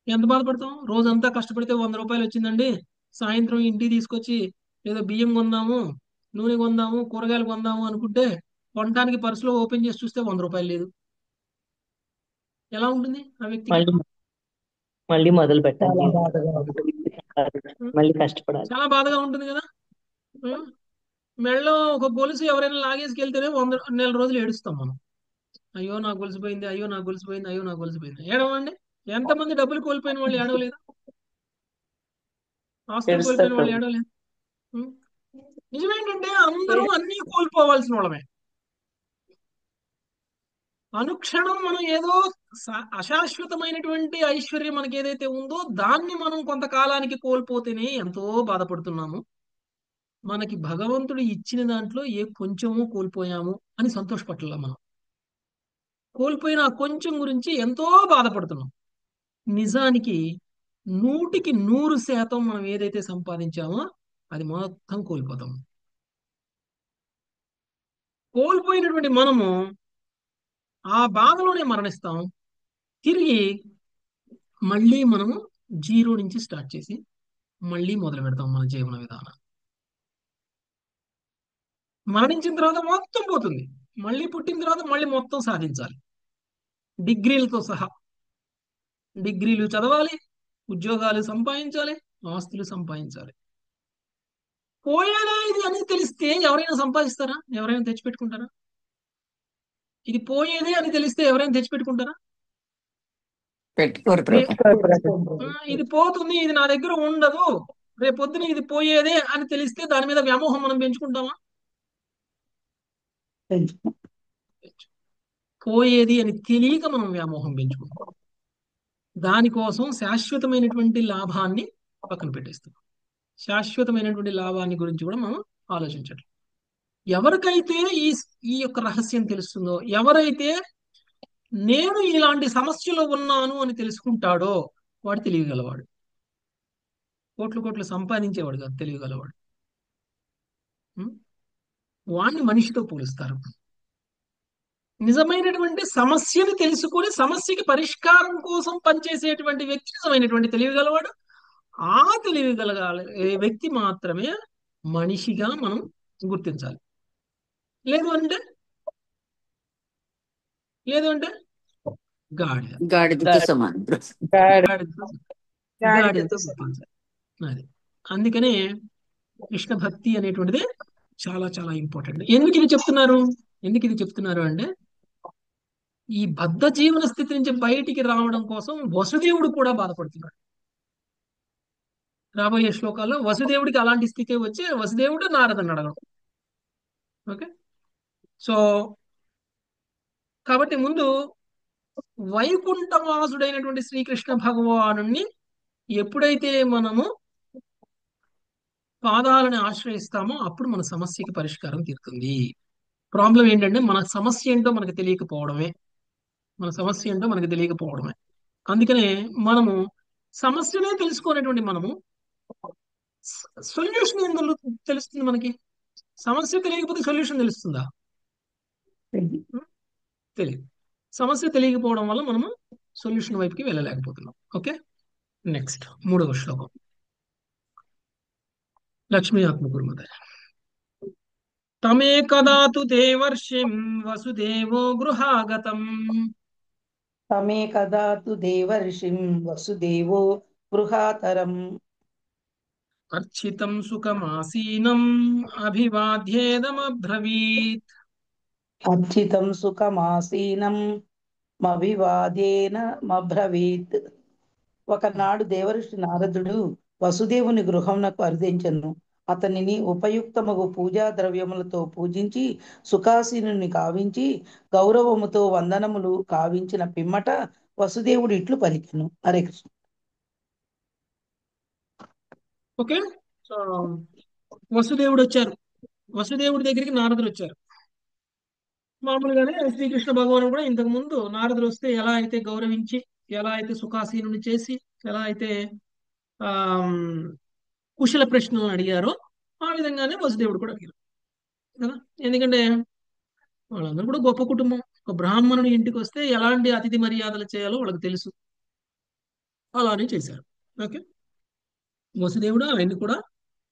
ఎంత బాధపడతాం. రోజంతా కష్టపడితే 100 రూపాయలు వచ్చిందండి, సాయంత్రం ఇంటికి తీసుకొచ్చి ఏదో బియ్యం కొందాము, నూనె కొందాము, కూరగాయలు కొందాము అనుకుంటే కొనడానికి పర్సులో ఓపెన్ చేసి చూస్తే 100 రూపాయలు లేదు. ఎలా ఉంటుంది ఆ వ్యక్తికి? మళ్ళీ మళ్ళీ మొదలు పెట్టాలి, మళ్ళీ కష్టపడాలి. చాలా బాధగా ఉంటుంది కదా. ఆ? మెడలో ఒక గొలుసు ఎవరైనా లాగేసుకెళ్తేనే నెల రోజులు ఏడుస్తాం మనం. అయ్యో నా గొలుసుపోయింది, అయ్యో నా గొలుసుపోయింది, అయ్యో నా గొలుసుపోయింది. ఏడవండి. ఎంతమంది డబ్బులు కోల్పోయిన వాళ్ళు ఏడవలేదు? ఆస్తులు ఏడుస్తారు కోల్పోయిన వాళ్ళు ప్రభు. ఏడవలేదు. ఉం? నిజమేంటంటే అందరూ అన్ని కోల్పోవాల్సిన వాళ్ళమే. అనుక్షణం మనం ఏదో అశాశ్వతమైనటువంటి ఐశ్వర్యం మనకి ఏదైతే ఉందో దాన్ని మనం కొంతకాలానికి కోల్పోతేనే ఎంతో బాధపడుతున్నాము. మనకి భగవంతుడు ఇచ్చిన దాంట్లో ఏ కొంచెము కోల్పోయాము అని సంతోషపట్టాల. మనం కోల్పోయిన ఆ కొంచెం గురించి ఎంతో బాధపడుతున్నాం. నిజానికి 100% మనం ఏదైతే సంపాదించామో అది మొత్తం కోల్పోతాం. కోల్పోయినటువంటి మనము ఆ బాధలోనే మరణిస్తాం. తిరిగి మళ్ళీ మనము జీరో నుంచి స్టార్ట్ చేసి మళ్ళీ మొదలు పెడతాం మన జీవన విధానం. మరణించిన తర్వాత మొత్తం పోతుంది, మళ్ళీ పుట్టిన తర్వాత మళ్ళీ మొత్తం సాధించాలి, డిగ్రీలతో సహా. డిగ్రీలు చదవాలి, ఉద్యోగాలు సంపాదించాలి, ఆస్తులు సంపాదించాలి. పోయేదే ఇది అని తెలిస్తే ఎవరైనా సంపాదిస్తారా? ఎవరైనా తెచ్చిపెట్టుకుంటారా? ఇది పోయేదే అని తెలిస్తే ఎవరైనా తెచ్చిపెట్టుకుంటారా? పెట్టుకోరు రే- ప్రభు. ఇది పోతుంది, ఇది నా దగ్గర ఉండదు, రేపొద్దున ఇది పోయేదే అని తెలిస్తే దాని మీద వ్యామోహం మనం పెంచుకుంటామా? పోయేది అని తెలియక మనం వ్యామోహం పెంచుకుంటాం. దానికోసం శాశ్వతమైనటువంటి లాభాన్ని పక్కన పెట్టేస్తాం. శాశ్వతమైనటువంటి లాభాన్ని గురించి కూడా మనం ఆలోచించట్లేదు. ఎవరికైతే ఈ ఈ యొక్క రహస్యం తెలుస్తుందో, ఎవరైతే నేను ఇలాంటి సమస్యలో ఉన్నాను అని తెలుసుకుంటాడో వాడు తెలియగలవాడు. కోట్లు కోట్లు సంపాదించేవాడు కాదు తెలియగలవాడు. ఉం? వాణ్ణి మనిషితో పోలుస్తారు. నిజమైనటువంటి సమస్యని తెలుసుకొని సమస్యకి పరిష్కారం కోసం పనిచేసేటువంటి వ్యక్తి నిజమైనటువంటి తెలియగలవాడు. ఆ వ్యక్తి మాత్రమే మనిషిగా మనం గుర్తించాలి. లేదు అంటే గాడిద గాడిదతో సమానం. గాడిదతో గాడిదతో గుర్తించాలి. అది అందుకనే కృష్ణ భక్తి అనేటువంటిది చాలా చాలా ఇంపార్టెంట్. ఎందుకు ఇది చెప్తున్నారు అంటే ఈ బద్ధ జీవన స్థితి నుంచి బయటికి రావడం కోసం వసుదేవుడు కూడా బాధపడుతున్నాడు. రాబోయే శ్లోకాల్లో వసుదేవుడికి అలాంటి స్థితి వచ్చి వసుదేవుడు నారదని అడగడం. ఓకే, సో కాబట్టి ముందు వైకుంఠవాసుడైనటువంటి శ్రీకృష్ణ భగవానుణ్ణి ఎప్పుడైతే మనము పాదాలను ఆశ్రయిస్తామో అప్పుడు మన సమస్యకి పరిష్కారం తీరుతుంది. ప్రాబ్లం ఏంటంటే మన సమస్య ఏంటో మనకు తెలియకపోవడమే. అందుకనే మనము సమస్యనే తెలుసుకోనటువంటి మనము సొల్యూషన్ ఎందుకు తెలుస్తుంది మనకి? సమస్య తెలియకపోతే సొల్యూషన్ తెలుస్తుందా? తెలియదు. సమస్య తెలియకపోవడం వల్ల మనము సొల్యూషన్ వైపుకి వెళ్ళలేకపోతున్నాం. ఓకే, నెక్స్ట్ 3వ శ్లోకం. లక్ష్మీ ఆత్మగురుమత. తమేకదా తు దేవర్షిం వసుదేవో గృహాగతం తమేకదా తు దేవర్షిం వసుదేవో గృహాతరం అర్చితం సుఖమాసీనం అభివాద్యేదమబ్రవీత్. అర్చితం సుఖమాసీనం మభివాదేన మబ్రవీత్. ఒకనాడు దేవర్షి నారదుడు వసుదేవుని గృహమునకు అర్థించెను. అతనిని ఉపయుక్తమగు పూజా ద్రవ్యములతో పూజించి సుఖాసీనుని కావించి గౌరవముతో వందనములు కావించిన పిమ్మట వసుదేవుడు ఇట్లు పలికెను. హరే కృష్ణ. ఓకే, సో వసుదేవుడి దగ్గరికి నారదుడు వచ్చారు. మామూలుగానే శ్రీకృష్ణ భగవానుడు కూడా ఇంతకు ముందు నారదుడు వస్తే ఎలా అయితే గౌరవించి, ఎలా అయితే సుఖాసీనుని చేసి, ఎలా అయితే ఆ కుశల ప్రశ్నలను అడిగారో ఆ విధంగానే వసుదేవుడు కూడా అడిగారు కదా. ఎందుకంటే వాళ్ళందరూ కూడా గొప్ప కుటుంబం. ఒక బ్రాహ్మణుడి ఇంటికి వస్తే ఎలాంటి అతిథి మర్యాదలు చేయాలో వాళ్ళకి తెలుసు. అలానే చేశారు. ఓకే, వసుదేవుడు ఆయన్ని కూడా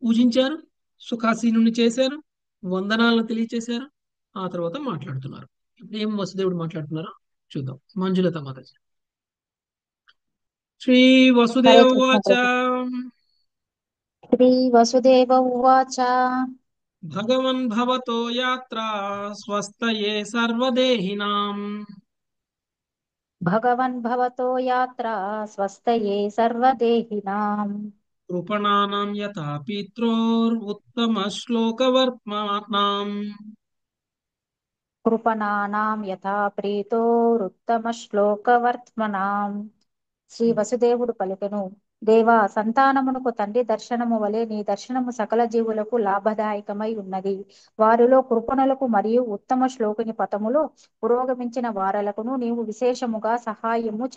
పూజించారు, సుఖాసీనుని చేశారు, వందనాలను తెలియచేశారు. ఆ తర్వాత మాట్లాడుతున్నారు. ఇప్పుడు ఏం వసుదేవుడు మాట్లాడుతున్నారో చూద్దాం. మంజులత మాతాజీ. శ్రీ వసుదేవ ఉవాచ. శ్రీ వసుదేవ ఉవాచ. భగవన్ భవతో యాత్ర స్వస్తయే సర్వదేహినాం. భగవన్ భవతో యాత్ర స్వస్తయే సర్వదేహినాం. కృపణానాం యథా పిత్రోర్ ఉత్తమ శ్లోకవర్త్మానాం. కృపణానాం యథా ప్రీతోరుత్తమ శ్లోకవర్త్మనాం. శ్రీ వసుదేవుడు పలికెను, దేవా, సంతానమునకు తండ్రి దర్శనము వలె నీ దర్శనము సకల జీవులకు లాభదాయకమై ఉన్నది. వారిలో కృపణులకు మరియు ఉత్తమ శ్లోకుని పథములో పురోగమించిన వారలకును నీవు విశేషముగా సహాయము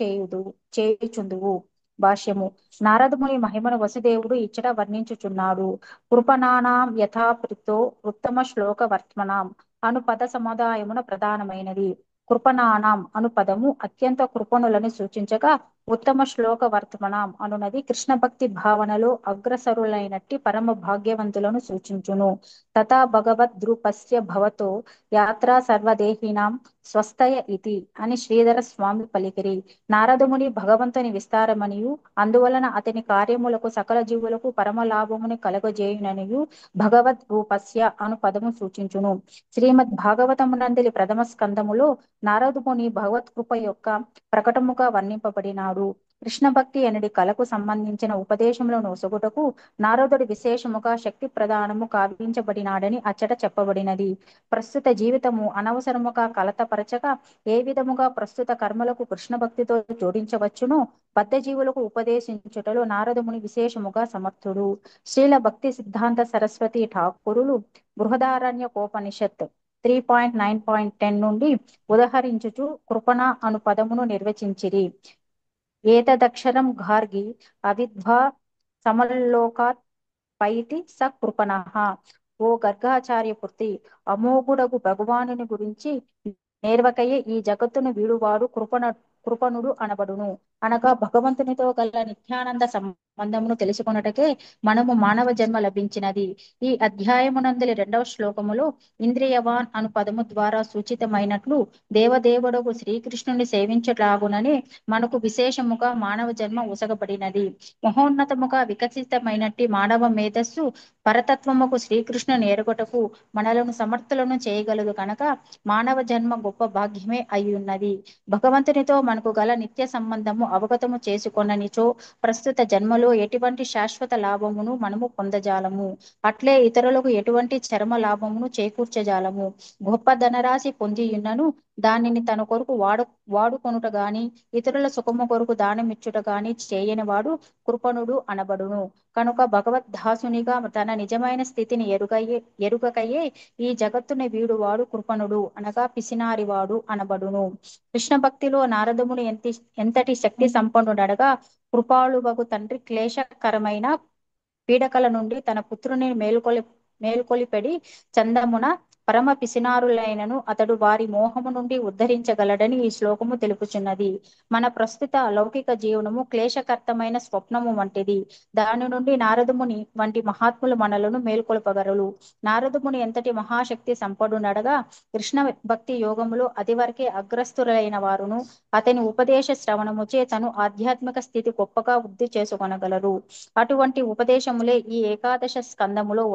చేయుచుందువు. భాష్యము. నారదముని మహిమను వసుదేవుడు ఇచ్చట వర్ణించుచున్నాడు. కృపణానాం యథాప్రితో ఉత్తమ శ్లోక వర్త్మనాం అను పద సముదాయమున ప్రధానమైనది. కృపణానాం అను పదము అత్యంత కృపణులను సూచించగా, ఉత్తమ శ్లోక వర్తమానం అనునది కృష్ణ భక్తి భావనలో అగ్రసరులైనట్టి పరమ భాగ్యవంతులను సూచించును. తథా భగవద్రూపస్య భవతో యాత్రా సర్వదేహినాం స్వస్థయ ఇతి అని శ్రీధర స్వామి పలికిరి. నారదముని భగవంతుని విస్తారమనియు అందువలన అతని కార్యములకు సకల జీవులకు పరమ లాభముని కలగజేయుననియు భగవద్ రూపస్య అను పదము సూచించును. శ్రీమద్ భాగవతమునందలి ప్రథమ స్కందములో నారదముని భగవత్ కృప యొక్క ప్రకటముగా వర్ణింపబడినాడు. కృష్ణ భక్తి అనడి కళకు సంబంధించిన ఉపదేశములను ఒసగుటకు నారదుడు విశేషముగా శక్తి ప్రదానము కావించబడినాడని అచ్చట చెప్పబడినది. ప్రస్తుత జీవితము అనవసరముగా కలతపరచక ఏ విధముగా ప్రస్తుత కర్మలకు కృష్ణ భక్తితో జోడించవచ్చునో బద్ధజీవులకు ఉపదేశించుటలో నారదముని విశేషముగా సమర్థుడు. శ్రీల భక్తి సిద్ధాంత సరస్వతి ఠాకూరులు బృహదారణ్యకోపనిషత్ 3.9.10 నుండి ఉదహరించుచు కృపణ అను పదమును నిర్వచించిరి. ఏతదక్షరం గార్గి అవిద్వా సమల్లోకాత్ పైతి స కృపణః. ఓ గర్గాచార్యపుత్రి, అమోఘుడగు భగవానుని గురించి నేర్వకయే ఈ జగత్తును వీడువాడు కృపణుడు అనబడును. అనగా భగవంతునితో గల నిత్యానంద సంబంధమును తెలుసుకొనుటకే మనము మానవ జన్మ లభించినది. ఈ అధ్యాయమునందలి 2వ శ్లోకములో ఇంద్రియవాన్ అను పదము ద్వారా సూచితమైనట్లు దేవదేవుడగు శ్రీకృష్ణుని సేవించలాగుననే మనకు విశేషముగా మానవ జన్మ ఉసగబడినది. మహోన్నతముగా వికసితమైనట్టి మానవ మేధస్సు పరతత్వముకు శ్రీకృష్ణుని ఎరుగటకు మనలను సమర్థులను చేయగలదు కనుక మానవ జన్మ గొప్ప భాగ్యమే అయ్యున్నది. భగవంతునితో మనకు గల నిత్య సంబంధము అవగతము చేసుకొననిచో ప్రస్తుత జన్మలో ఎటువంటి శాశ్వత లాభమును మనము పొందజాలము. అట్లే ఇతరులకు ఎటువంటి చర్మ లాభమును చేకూర్చజాలము. గొప్ప ధనరాశి పొందియున్నను దానిని తన కొరకు వాడుకొనుట గాని ఇతరుల సుఖము కొరకు దానమిచ్చుట గాని చేయని వాడు కృపణుడు అనబడును. కనుక భగవద్దాసునిగా తన నిజమైన స్థితిని ఎరుగకయే ఈ జగత్తుని వీడువాడు కృపణుడు అనగా పిసినారివాడు అనబడును. కృష్ణ భక్తిలో నారదముని ఎంతటి శక్తి సంపన్నుడనగా కృపాళువగు తండ్రి క్లేశకరమైన పీడకల నుండి తన పుత్రుని మేల్కొలిపెడి చందమున పరమ పిసినారులైనను అతడు వారి మోహము నుండి ఉద్ధరించగలడని ఈ శ్లోకము తెలుపుచున్నది. మన ప్రస్తుత లౌకిక జీవనము క్లేశకర్తమైన స్వప్నము వంటిది. దాని నుండి నారదముని వంటి మహాత్ములు మనలను మేల్కొల్పగలరు. నారదముని ఎంతటి మహాశక్తి సంపన్నుడనగా కృష్ణ భక్తి యోగములో అదివరకే అగ్రస్తులైన వారును అతని ఉపదేశ శ్రవణముచే తను ఆధ్యాత్మిక స్థితి గొప్పగా వృద్ధి చేసుకొనగలరు. అటువంటి ఉపదేశములే ఈ ఏకాదశ స్కందములో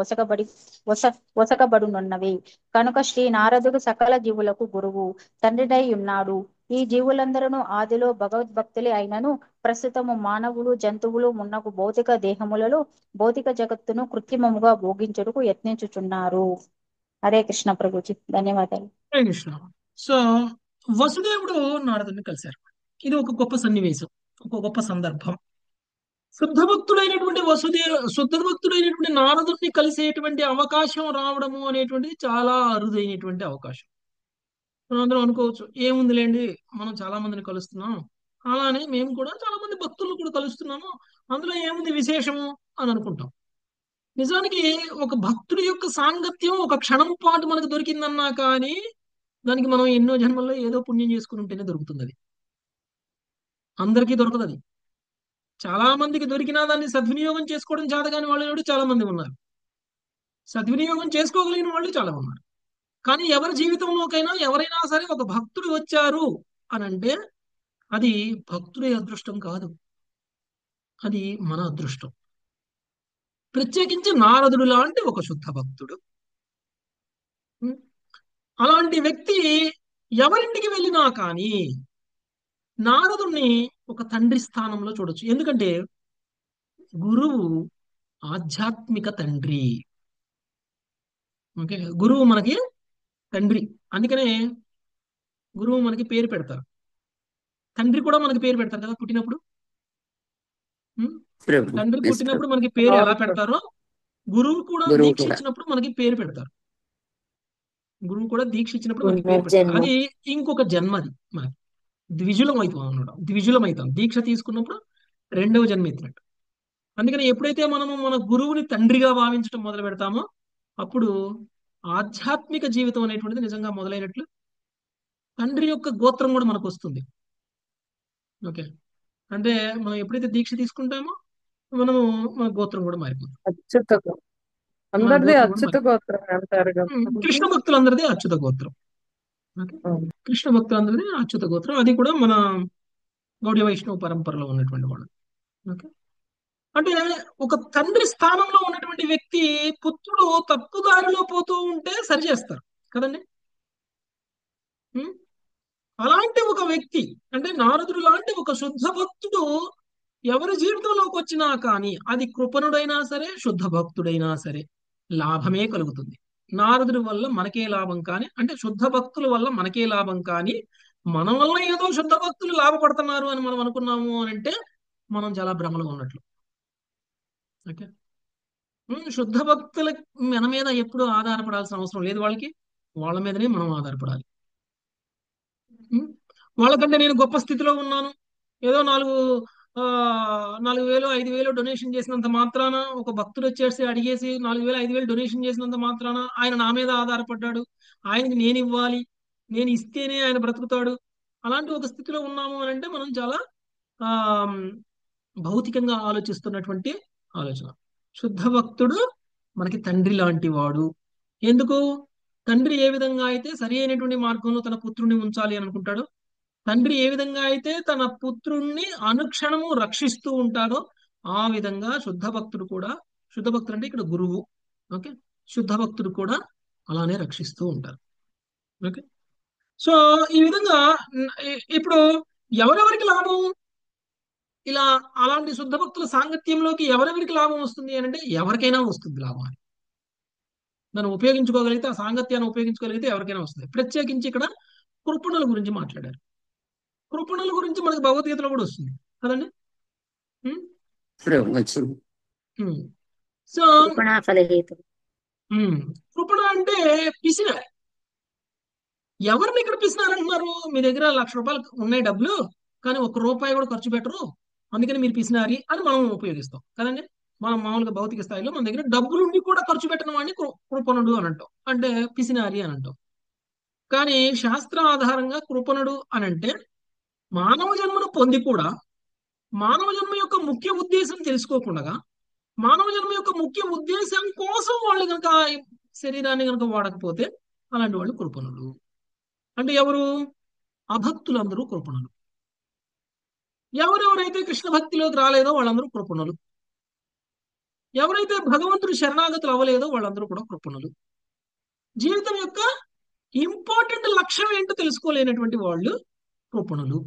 ఒసగబడునున్నవి. కనుక శ్రీ నారదుడు సకల జీవులకు గురువు, తండ్రినై ఉన్నాడు. ఈ జీవులందరూ ఆదిలో భగవద్భక్తులే అయినను ప్రస్తుతము మానవులు జంతువులు మున్నగు భౌతిక దేహములలో భౌతిక జగత్తును కృత్రిమముగా భోగించుటకు యత్నించుచున్నారు. హరే కృష్ణ ప్రభుజీ, ధన్యవాదాలు. హరే కృష్ణ. సో వసుదేవుడు నారదుని కలిశారు. ఇది ఒక గొప్ప సన్నివేశం, ఒక గొప్ప సందర్భం. శుద్ధ భక్తుడైనటువంటి నారదుడిని కలిసేటువంటి అవకాశం రావడము అనేటువంటిది చాలా అరుదైనటువంటి అవకాశం. మనం అందరం అనుకోవచ్చు, ఏముందిలేండి మనం చాలా మందిని కలుస్తున్నాం, అలానే మేము కూడా చాలా మంది భక్తులను కూడా కలుస్తున్నాము, అందులో ఏముంది విశేషము అని అనుకుంటాం. నిజానికి ఒక భక్తుడి యొక్క సాంగత్యం ఒక క్షణం పాటు మనకు దొరికిందన్నా కానీ దానికి మనం ఎన్నో జన్మల్లో ఏదో పుణ్యం చేసుకుని ఉంటేనే దొరుకుతుంది. అది అందరికీ దొరకదు. అది చాలా మందికి దొరికినా దాన్ని సద్వినియోగం చేసుకోవడం చేతగాని వాళ్ళు చాలా మంది ఉన్నారు, సద్వినియోగం చేసుకోగలిగిన వాళ్ళు చాలా ఉన్నారు. కానీ ఎవరి జీవితంలోకైనా ఎవరైనా సరే ఒక భక్తుడు వచ్చారు అని అంటే అది భక్తుడి అదృష్టం కాదు, అది మన అదృష్టం. ప్రత్యేకించి నారదుడు లాంటి ఒక శుద్ధ భక్తుడు, అలాంటి వ్యక్తి ఎవరింటికి వెళ్ళినా కానీ నారదుణ్ణి ఒక తండ్రి స్థానంలో చూడొచ్చు. ఎందుకంటే గురువు ఆధ్యాత్మిక తండ్రి. ఓకే, గురువు మనకి తండ్రి, అందుకనే గురువు మనకి పేరు పెడతారు. తండ్రి కూడా మనకి పేరు పెడతారు కదా పుట్టినప్పుడు. తండ్రి పుట్టినప్పుడు మనకి పేరు ఎలా పెడతారో గురువు కూడా దీక్ష ఇచ్చినప్పుడు మనకి పేరు పెడతారు. గురువు కూడా దీక్ష ఇచ్చినప్పుడు మనకి పేరు పెడతారు. అది ఇంకొక జన్మది, మనకి ద్విజులం అవుతాం అన్నమాట. ద్విజులం అవుతాం దీక్ష తీసుకున్నప్పుడు, రెండవ జన్మ ఎత్తినట్టు. అందుకని ఎప్పుడైతే మనము మన గురువుని తండ్రిగా భావించడం మొదలు పెడతామో అప్పుడు ఆధ్యాత్మిక జీవితం అనేటువంటిది నిజంగా మొదలైనట్లు. తండ్రి యొక్క గోత్రం కూడా మనకు వస్తుంది. ఓకే, అంటే మనం ఎప్పుడైతే దీక్ష తీసుకుంటామో మనము మన గోత్రం కూడా మారిపోతుంది. అందరిది అచ్యుత గోత్రం అంటారు కదా. కృష్ణ భక్తులందరిది అచ్యుత గోత్రం. కృష్ణ భక్తులందరిది అచ్యుత గోత్రం. అది కూడా మన గౌడీయ వైష్ణవ పరంపరలో ఉన్నటువంటి వాళ్ళు. ఓకే, అంటే ఒక తండ్రి స్థానంలో ఉన్నటువంటి వ్యక్తి పుత్రుడు తప్పుదారిలో పోతూ ఉంటే సరి చేస్తారు కదండి. అలాంటి ఒక వ్యక్తి అంటే నారదుడు లాంటి ఒక శుద్ధ భక్తుడు ఎవరి జీవితంలోకి వచ్చినా కానీ అది కృపణుడైనా సరే శుద్ధ భక్తుడైనా సరే లాభమే కలుగుతుంది. నారదుడి వల్ల మనకే లాభం కానీ అంటే శుద్ధ భక్తుల వల్ల మనకే లాభం కానీ మన వల్ల ఏదో శుద్ధ భక్తులు లాభపడుతున్నారు అని మనం అనుకున్నాము అని అంటే మనం చాలా భ్రమలో ఉన్నట్లు. ఓకే, శుద్ధ భక్తుల మన మీద ఎప్పుడు ఆధారపడాల్సిన అవసరం లేదు. వాళ్ళ మీదనే మనం ఆధారపడాలి. ఉం? వాళ్ళకంటే నేను గొప్ప స్థితిలో ఉన్నాను, ఏదో 4,000 5,000 డొనేషన్ చేసినంత మాత్రాన ఒక భక్తుడు వచ్చేసి అడిగేసి 4,000 5,000 డొనేషన్ చేసినంత మాత్రాన ఆయన నా మీద ఆధారపడ్డాడు, ఆయనకి నేను ఇవ్వాలి, నేను ఇస్తేనే ఆయన బ్రతుకుతాడు, అలాంటి ఒక స్థితిలో ఉన్నాము అని అంటే మనం చాలా ఆ భౌతికంగా ఆలోచిస్తున్నటువంటి ఆలోచన. శుద్ధ భక్తుడు మనకి తండ్రి లాంటి వాడు. ఎందుకు? తండ్రి ఏ విధంగా అయితే సరి అయినటువంటి మార్గంలో తన పుత్రుణ్ణి ఉంచాలి అని అనుకుంటాడో, తండ్రి ఏ విధంగా అయితే తన పుత్రుణ్ణి అనుక్షణము రక్షిస్తూ ఉంటాడో ఆ విధంగా శుద్ధ భక్తుడు కూడా, శుద్ధ భక్తుడు అంటే ఇక్కడ గురువు, ఓకే, శుద్ధ భక్తుడు కూడా అలానే రక్షిస్తూ ఉంటారు. ఓకే, సో ఈ విధంగా ఇప్పుడు ఎవరెవరికి లాభం? ఇలా అలాంటి శుద్ధ భక్తుల సాంగత్యంలోకి ఎవరెవరికి లాభం వస్తుంది అని అంటే ఎవరికైనా వస్తుంది లాభం. అని దాన్ని ఉపయోగించుకోగలిగితే, ఆ సాంగత్యాన్ని ఉపయోగించుకోగలిగితే ఎవరికైనా వస్తుంది. ప్రత్యేకించి ఇక్కడ కృపణుల గురించి మాట్లాడారు. కృపణుల గురించి మనకి భగవద్గీతలో కూడా వస్తుంది కదండి. ఉమ్, ప్రభు వచ్చింది. ఉమ్. సో కృపణా ఫలహేతు. కృపణ అంటే పిసినారి. ఎవరిని ఇక్కడ పిసినారంటున్నారు? మీ దగ్గర 1,00,000 రూపాయలు ఉన్నాయి డబ్బులు, కానీ ₹1 కూడా ఖర్చు పెట్టరు, అందుకని మీరు పిసినారి అని మనం ఉపయోగిస్తాం కదండి. మనం మామూలుగా భౌతిక స్థాయిలో మన దగ్గర డబ్బులుండి కూడా ఖర్చు పెట్టిన వాడిని కృపణుడు అని అంటాం, అంటే పిసినారి అని అంటాం. కానీ శాస్త్ర ఆధారంగా కృపణుడు అని అంటే మానవ జన్మను పొంది కూడా మానవ జన్మ యొక్క ముఖ్య ఉద్దేశం తెలుసుకోకుండా, మానవ జన్మ యొక్క ముఖ్య ఉద్దేశం కోసం వాళ్ళు కనుక శరీరాన్ని కనుక వాడకపోతే అలాంటి వాళ్ళు కృపణులు. అంటే ఎవరు? అభక్తులందరూ కృపణులు. ఎవరెవరైతే కృష్ణ భక్తిలోకి రాలేదో వాళ్ళందరూ కృపణులు. ఎవరైతే భగవంతుడు శరణాగతులు అవ్వలేదో వాళ్ళందరూ కూడా కృపణులు. జీవితం యొక్క ఇంపార్టెంట్ లక్ష్యం ఏంటో తెలుసుకోలేనటువంటి వాళ్ళు కృపణులు.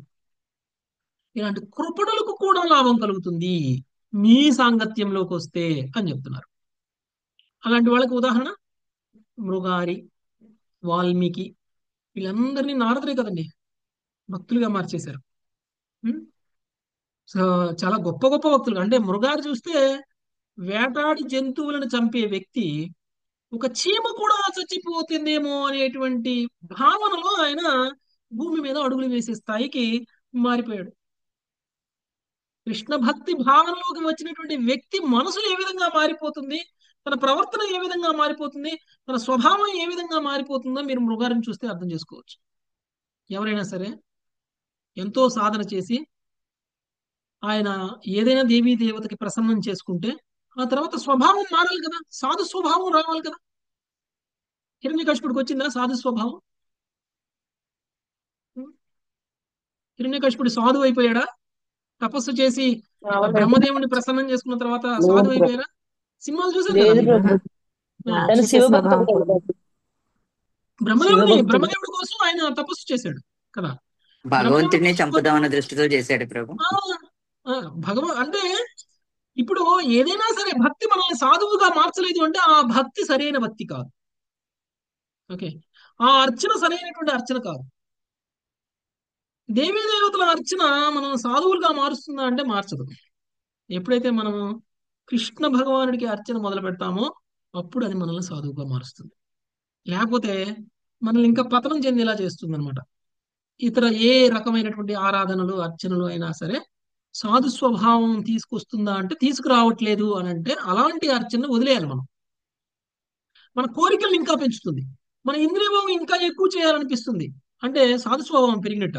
ఇలాంటి కృపణులకు కూడా లాభం కలుగుతుంది మీ సాంగత్యంలోకి వస్తే అని చెప్తున్నారు. అలాంటి వాళ్ళకి ఉదాహరణ మృగారి, వాల్మీకి, వీళ్ళందరినీ నారదులే కదండి భక్తులుగా మార్చేశారు. సో చాలా గొప్ప గొప్ప భక్తులు. అంటే మృగారి చూస్తే వేటాడి జంతువులను చంపే వ్యక్తి ఒక చీమ కూడా చచ్చిపోతుందేమో అనేటువంటి భావనలో ఆయన భూమి మీద అడుగులు వేసే స్థాయికి మారిపోయాడు. కృష్ణ భక్తి భావనలోకి వచ్చినటువంటి వ్యక్తి మనసు ఏ విధంగా మారిపోతుంది, తన ప్రవర్తన ఏ విధంగా మారిపోతుంది, తన స్వభావం ఏ విధంగా మారిపోతుందో మీరు మృగారిని చూస్తే అర్థం చేసుకోవచ్చు. ఎవరైనా సరే ఎంతో సాధన చేసి ఆయన ఏదైనా దేవీ దేవతకి ప్రసన్నం చేసుకుంటే ఆ తర్వాత స్వభావం మారాలి కదా, సాధు స్వభావం రావాలి కదా. హిరణ్యకశిపుడికి వచ్చిందా సాధు స్వభావం? హిరణ్యకశిపుడు సాధువు అయిపోయాడా? తపస్సు చేసి బ్రహ్మదేవుని ప్రసన్నం చేసుకున్న తర్వాత సాధువు అయిపోయారా? సినిమాలు చూసారు కదా లేదు మీరు. ప్రభు. ఆ, తను శివభక్తుడు కదా. బ్రహ్మదేవుడి శివభక్తుడు. కోసం ఆయన తపస్సు చేశాడు కదా. భగవంతుడిని బ్రహ్మదేవుడు చంపుదామన్న దృష్టితో చేశాడు ప్రభు. అంటే ఇప్పుడు ఏదైనా సరే భక్తి మనల్ని సాధువుగా మార్చలేదు అంటే ఆ భక్తి సరైన భక్తి కాదు. ఓకే, ఆ అర్చన సరైనటువంటి అర్చన కాదు. దేవీ దేవతల అర్చన మనం సాధువులుగా మారుస్తుందా అంటే మార్చదు. ఎప్పుడైతే మనము కృష్ణ భగవానుడికి అర్చన మొదలు పెడతామో అప్పుడు అది మనల్ని సాధువుగా మారుస్తుంది. లేకపోతే మనల్ని ఇంకా పతనం చెందేలా చేస్తుంది అనమాట. ఇతర ఏ రకమైనటువంటి ఆరాధనలు అర్చనలు అయినా సరే సాధు స్వభావం తీసుకొస్తుందా అంటే తీసుకురావట్లేదు అని అంటే అలాంటి అర్చన వదిలేయాలి. మన కోరికలను ఇంకా పెంచుతుంది, మన ఇంద్రియభావం ఇంకా ఎక్కువ చేయాలనిపిస్తుంది, అంటే సాధు స్వభావం పెరిగినట్ట.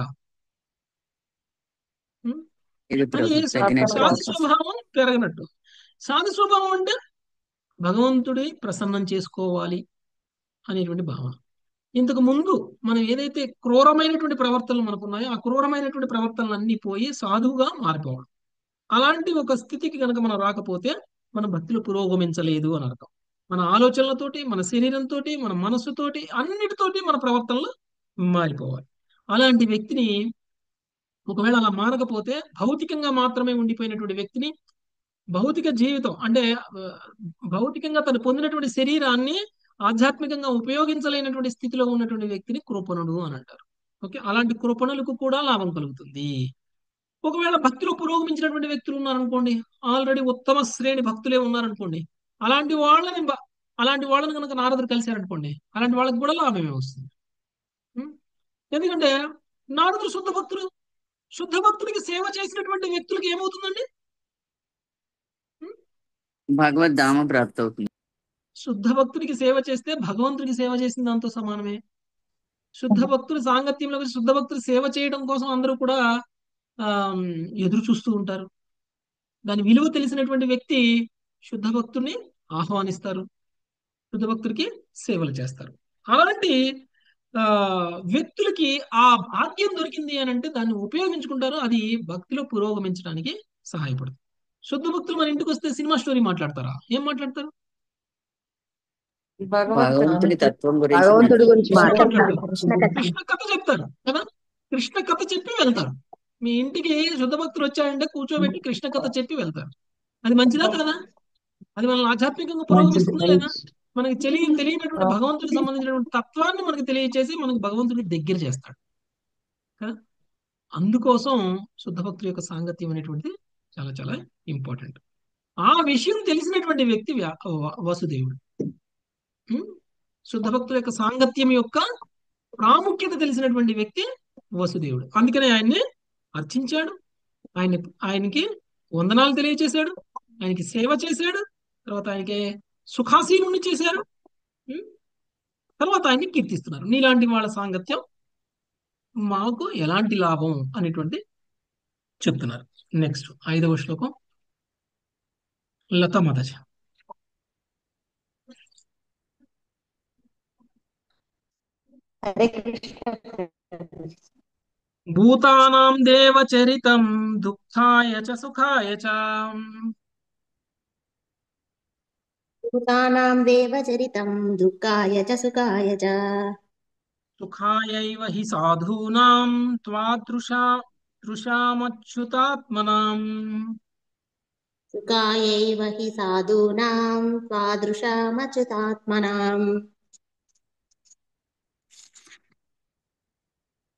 ఇది ప్రభు అది తగ్గినట్టు. సాధు స్వభావం పెరగనట్టు. సాధు స్వభావం అంటే భగవంతుడి ప్రసన్నం చేసుకోవాలి అనేటువంటి భావన. ఇంతకు ముందు మనం ఏదైతే క్రూరమైనటువంటి ప్రవర్తనలు మనకు ఉన్నాయో ఆ క్రూరమైనటువంటి ప్రవర్తనలు అన్ని పోయి సాధువుగా మారిపోవడం. అలాంటి ఒక స్థితికి కనుక మనం రాకపోతే మన భక్తిలో పురోగమించలేదు అని అర్థం. మన ఆలోచనలతోటి, మన శరీరంతో, మన మనస్సుతోటి, అన్నిటితోటి మన ప్రవర్తనలు మారిపోవాలి. అలాంటి వ్యక్తిని ఒకవేళ అలా మారకపోతే భౌతికంగా మాత్రమే ఉండిపోయినటువంటి వ్యక్తిని భౌతిక జీవితం అంటే భౌతికంగా తను పొందినటువంటి శరీరాన్ని ఆధ్యాత్మికంగా ఉపయోగించలేనటువంటి స్థితిలో ఉన్నటువంటి వ్యక్తిని కృపణుడు అని అంటారు. ఓకే, అలాంటి కృపణులకు కూడా లాభం కలుగుతుంది. ఒకవేళ భక్తిలో పురోగమించినటువంటి వ్యక్తులు ఉన్నారనుకోండి, ఆల్రెడీ ఉత్తమ శ్రేణి భక్తులే ఉన్నారనుకోండి, అలాంటి వాళ్ళని కనుక నారదుడు కలిశారనుకోండి, అలాంటి వాళ్ళకి కూడా లాభమే వస్తుంది. ఉం? ఎందుకంటే నారదుడు శుద్ధ భక్తుడికి సేవ చేసినటువంటి వ్యక్తులకి ఏమవుతుందండి? భగవద్ ధామ ప్రాప్తి అవుతుంది. శుద్ధ భక్తుడికి సేవ చేస్తే భగవంతుడికి సేవ చేసిన దాంతో సమానమే. శుద్ధ భక్తుడి సాంగత్యంలో శుద్ధ భక్తుడి సేవ చేయడం కోసం అందరూ కూడా ఆ ఎదురు చూస్తూ ఉంటారు. దాని విలువ తెలిసినటువంటి వ్యక్తి శుద్ధ భక్తుడిని ఆహ్వానిస్తారు, శుద్ధ భక్తుడికి సేవలు చేస్తారు. అలాంటి వ్యక్తులకి ఆ భాగ్యం దొరికింది అని అంటే దాన్ని ఉపయోగించుకుంటారు. అది భక్తిలో పురోగమించడానికి సహాయపడుతుంది. శుద్ధ భక్తులు మన ఇంటికి వస్తే సినిమా స్టోరీ మాట్లాడతారా? ఏం మాట్లాడతారు? భగవంతుడి తత్వం గురించి భగవంతుడి గురించి మాట్లాడతారు. మాట్లాడతారు. కృష్ణ కథ చెప్తారు కదా, కృష్ణ కథ చెప్పి వెళ్తారు. మీ ఇంటికి శుద్ధ భక్తులు వచ్చారంటే కూర్చోబెట్టి కృష్ణ కథ చెప్పి వెళ్తారు. అది మంచిదా కదా? అది మనల్ని ఆధ్యాత్మికంగా పురోగమిస్తుందా లేదా? మనకి తెలియనటువంటి భగవంతుడికి సంబంధించినటువంటి తత్వాన్ని మనకి తెలియచేసి మనకి భగవంతుడికి దగ్గర చేస్తాడు కదా. అందుకోసం శుద్ధ భక్తుల యొక్క సాంగత్యం అనేటువంటిది చాలా చాలా ఇంపార్టెంట్. ఆ విషయం తెలిసినటువంటి వ్యక్తి వసుదేవుడు. శుద్ధ భక్తుల యొక్క సాంగత్యం యొక్క ప్రాముఖ్యత తెలిసినటువంటి వ్యక్తి వసుదేవుడు. అందుకనే ఆయన్ని అర్చించాడు, ఆయనకి వందనాలు తెలియచేశాడు, ఆయనకి సేవ చేశాడు, తర్వాత ఆయనకి సుఖాసీనుని చేశారు, తర్వాత ఆయన్ని కీర్తిస్తున్నారు. నీలాంటి వాళ్ళ సాంగత్యం మాకు ఎలాంటి లాభం అనేటువంటి చెప్తున్నారు. నెక్స్ట్ 5వ శ్లోకం లతా మాతాజ. హరే కృష్ణ. భూతానాం దేవచరితం దుఃఖాయ చ సుఖాయ చ భూతానాం దేవచరితం దుఃఖాయ చ సుఖాయ చ సుఖాయైవ హి సాధూనాం త్వాదృశామచ్యుతాత్మనాం సుఖాయైవ హి సాధూనాం తాదృశామచ్యుతాత్మనాం.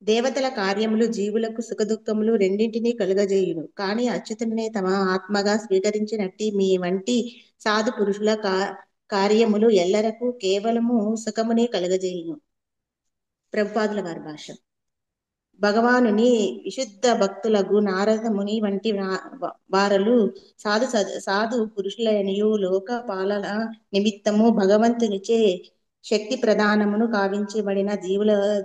దేవతల కార్యములు జీవులకు సుఖదుఖములు రెండింటినీ కలుగజేయును. కాని అచ్యుతునే తమ ఆత్మగా స్వీకరించినట్టి మీ వంటి సాధు పురుషుల కార్యములు ఎల్లరకు కేవలము సుఖమునే కలుగజేయును. ప్రభుపాదుల వారి భాష. భగవానుని విశుద్ధ భక్తులకు నారద ముని వంటి వారలు సాధు పురుషులనియు లోక పాలన నిమిత్తము భగవంతునిచే శక్తి ప్రదానమును కావించబడిన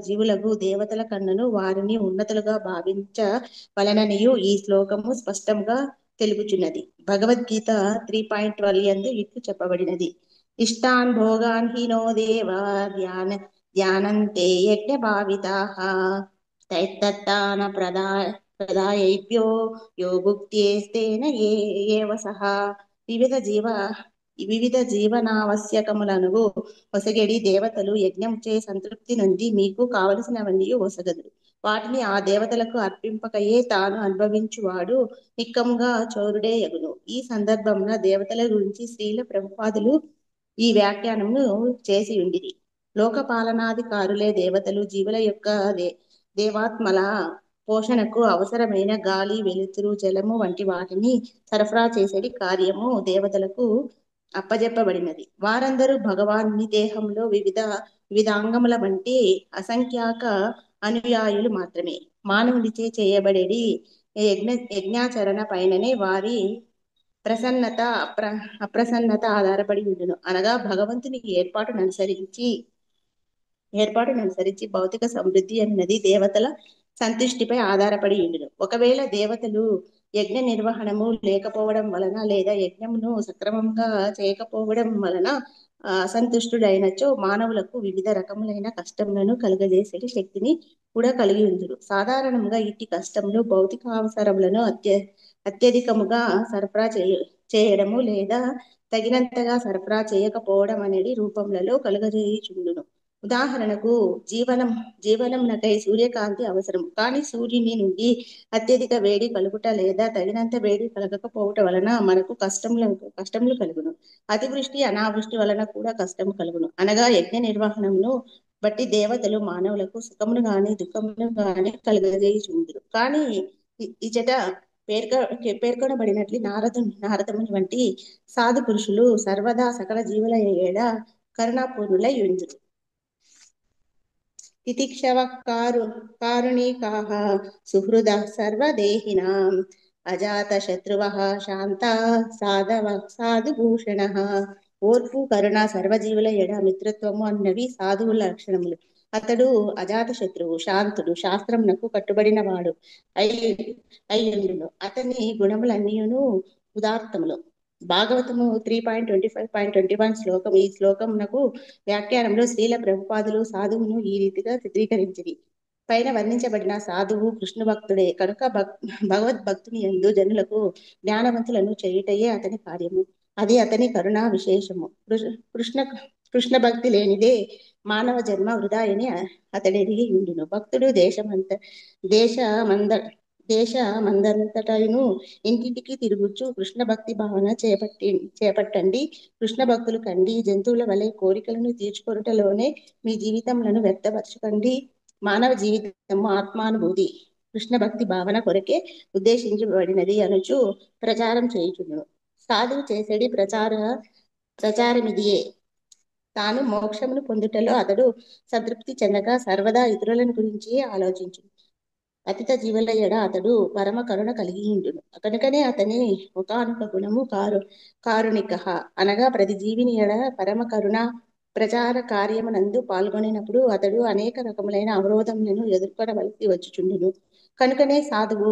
జీవులకు దేవతల కన్నును వారిని ఉన్నతులుగా భావించవలననియు ఈ శ్లోకము స్పష్టంగా తెలుపుచున్నది. భగవద్గీత 3.12 యందు ఇట్లు చెప్పబడినది. ఇష్టాన్ భోగాన్ హీనో దేవ ధ్యానంతే యజ్ఞ భావితాః తైత్తత్తాన ప్రదాయేభ్యో యో భుక్త్యేస్తేన ఏవ సహా. వివిధ జీవనావశ్యకములను ఒసగెడి దేవతలు యజ్ఞముచే సంతృప్తి నుండి మీకు కావలసినవన్నీ ఒసగదు. వాటిని ఆ దేవతలకు అర్పింపకయే తాను అనుభవించువాడు నిక్కముగా చోరుడే యగును. ఈ సందర్భంలో దేవతల గురించి శ్రీల ప్రభుపాదులు ఈ వ్యాఖ్యానమును చేసి ఉండిరి. లోకపాలనాధికారులే దేవతలు. జీవుల యొక్క దేవాత్మల పోషణకు అవసరమైన గాలి, వెలుతురు, జలము వంటి వాటిని సరఫరా చేసేది కార్యము దేవతలకు అప్పజెప్పబడినది. వారందరూ భగవానుని దేహంలో వివిధాంగముల వంటి అసంఖ్యాక అనుయాయులు మాత్రమే. మానవునిచే చేయబడేది యజ్ఞాచరణ పైననే వారి ప్రసన్నత అప్రసన్నత ఆధారపడి ఉండును. అనగా భగవంతుని ఏర్పాటును అనుసరించి భౌతిక సమృద్ధి అన్నది దేవతల సంతుష్టిపై ఆధారపడి ఉండును. ఒకవేళ దేవతలు యజ్ఞ నిర్వహణము లేకపోవడం వలన లేదా యజ్ఞమును సక్రమంగా చేయకపోవడం వలన అసంతుష్టుడైనచో మానవులకు వివిధ రకములైన కష్టములను కలుగజేసే శక్తిని కూడా కలిగి ఉందురు. సాధారణంగా ఇట్టి కష్టములు భౌతిక అవసరములను అత్యధికముగా సరఫరా చేయడము లేదా తగినంతగా సరఫరా చేయకపోవడం అనేది రూపములలో కలుగజేయుచుండును. ఉదాహరణకు జీవనమునకై సూర్యకాంతి అవసరం. కానీ సూర్యుని నుండి అత్యధిక వేడి కలుగుట లేదా తగినంత వేడి కలగకపోవట వలన మనకు కష్టములు కలుగును. అతివృష్టి అనావృష్టి వలన కూడా కష్టము కలుగును. అనగా యజ్ఞ నిర్వహణను బట్టి దేవతలు మానవులకు సుఖమును గాని దుఃఖమును గాని కలుగజేయుచుందురు. కానీ ఇచట పేర్కొనబడినట్లు నారదముని వంటి సాధు పురుషులు సర్వదా సకల జీవుల ఏడ కరుణాపూర్ణులై ఉందురు. తితిక్షవః కారుణికాః సుహృదః సర్వదేహినాం అజాత శత్రువః శాంతాః సాధవః సాధుభూషణః. ఓర్పు, కరుణ, సర్వజీవుల ఎడ మిత్రత్వము అన్నవి సాధువుల లక్షణములు. అతడు అజాత శత్రువు, శాంతుడు, శాస్త్రమునకు కట్టుబడిన వాడు అయ్యుండును. అతని గుణములన్నీయును ఉదాత్తములు. భాగవతము 3.25.21 శ్లోకం. ఈ శ్లోకమునకు వ్యాఖ్యానంలో శ్రీల ప్రభుపాదులు సాధువును ఈ రీతిగా చిత్రీకరించింది. పైన వర్ణించబడిన సాధువు కృష్ణ భక్తుడే కనుక భగవద్భక్తుని యందు జనులకు జ్ఞానవంతులను చేయుటయే అతని కార్యము. అది అతని కరుణా విశేషము. కృష్ణ భక్తి లేనిదే మానవ జన్మ వృధా అని అతడెరిగి ఉండును. భక్తుడు దేశమందంతటను ఇంటింటికి తిరుగుచు కృష్ణ భక్తి భావన చేపట్టండి. కృష్ణ భక్తులు కండి. జంతువుల వలె కోరికలను తీర్చుకొనుటలోనే మీ జీవితములను వ్యక్తపరచకండి. మానవ జీవితము ఆత్మానుభూతి కృష్ణ భక్తి భావన కొరకే ఉద్దేశించబడినది అనుచు ప్రచారం చేయుచుండును. సాధువు చేసేది ప్రచారమిదియే. తాను మోక్షమును పొందుటలో అతడు సంతృప్తి చెందక సర్వదా ఇతరులను గురించి ఆలోచించు. పతిత జీవుల ఎడ అతడు పరమ కరుణ కలిగి ఉండును. కనుకనే అతని ఒకానొక గుణము కారుణికః అనగా ప్రతి జీవిని ఎడ పరమ కరుణ. ప్రచార కార్యమునందు పాల్గొనినప్పుడు అతడు అనేక రకములైన అవరోధములను ఎదుర్కొనవలసి వచ్చుచుండును. కనుకనే సాధువు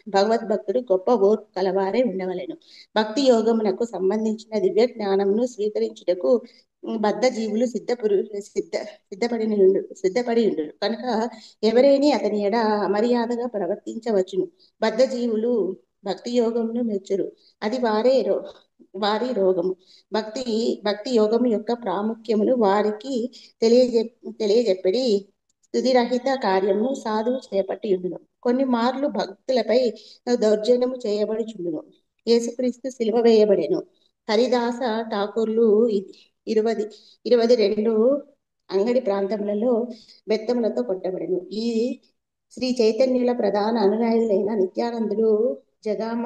భగవద్భక్తుడు గొప్ప ఓర్పు కలవారే ఉండవలెను. భక్తి యోగమునకు సంబంధించిన దివ్య జ్ఞానమును స్వీకరించుటకు బద్ధ జీవులు సిద్ధపడి ఉండును. కనుక ఎవరేని అతని ఎడ అమర్యాదగా ప్రవర్తించవచ్చును. బద్ధ జీవులు భక్తి యోగమును మెచ్చురు. అది వారి రోగము. భక్తి యోగము యొక్క ప్రాముఖ్యమును వారికి తెలియజెప్పడి స్తుతిరహిత కార్యము సాధువు చేపట్టి ఉండును. కొన్ని మార్లు భక్తులపై దౌర్జన్యము చేయబడుచుండును. యేసుక్రీస్తు సిలువ వేయబడెను. హరిదాస ఠాకూర్లు 22 అంగడి ప్రాంతములలో బెత్తములతో కొట్టబడెను. ఈ శ్రీ చైతన్యుల ప్రధాన అనుయాయులైన నిత్యానందుడు జగామ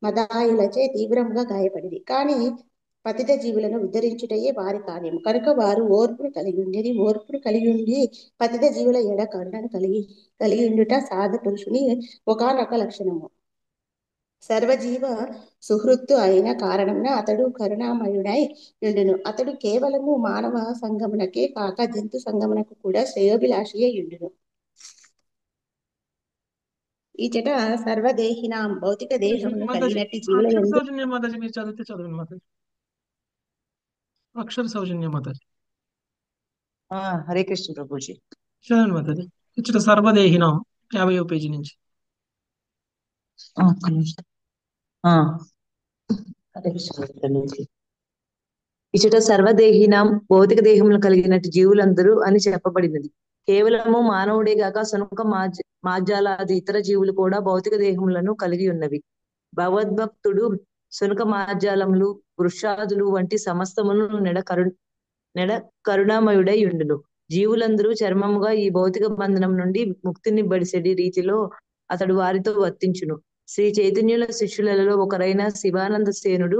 మదాయులచే తీవ్రంగా గాయపడింది. కానీ పతిత జీవులను ఉద్ధరించుటయే వారి కార్యము. కనుక వారు ఓర్పును కలిగి ఉండి పతిత జీవుల ఎడ కరుణను కలిగి ఉండుట సాధు పురుషుని ఒకానొక లక్షణము. సర్వజీవ సుహృత్తు అయిన కారణమున అతడు కరుణామయుడై ఉండును. అతడు కేవలము మానవ సంగమునకే కాక జంతు సంగమునకు కూడా శ్రేయోభిలాషి ఉండును. ఈచట సర్వదేహినాం భౌతిక దేహమును కలిగినట్టి జీవుల అక్షర యందు సౌజన్య మాతాజీ మీరు చదివితే చదవండి మాతాజీ. అక్షర సౌజన్య మాతాజీ హరే కృష్ణ ప్రభుజీ. చదవండి మాతాజీ. ఇచ్చట సర్వదేహినాం 50వ పేజీ నుంచి. ఒక్క నిమిషం. హరే కృష్ణ ప్రభుజీ. ఇచ్చట సర్వదేహినాం భౌతిక దేహములు కలిగినట్టు జీవులందరూ అని చెప్పబడినది. కేవలము మానవుడే గాక సనుక మాజాలాది ఇతర జీవులు కూడా భౌతిక దేహములను కలిగి ఉన్నవి. భగవద్భక్తుడు సునక మాజాలములు వృషాదులు వంటి సమస్తమును నెడ కరుణామయుడై ఉండును. జీవులందరూ చర్మముగా ఈ భౌతిక బంధనం నుండి ముక్తిని బడిసెడి రీతిలో అతడు వారితో వర్తించును. శ్రీ చైతన్యుల శిష్యులలో ఒకరైన శివానంద సేనుడు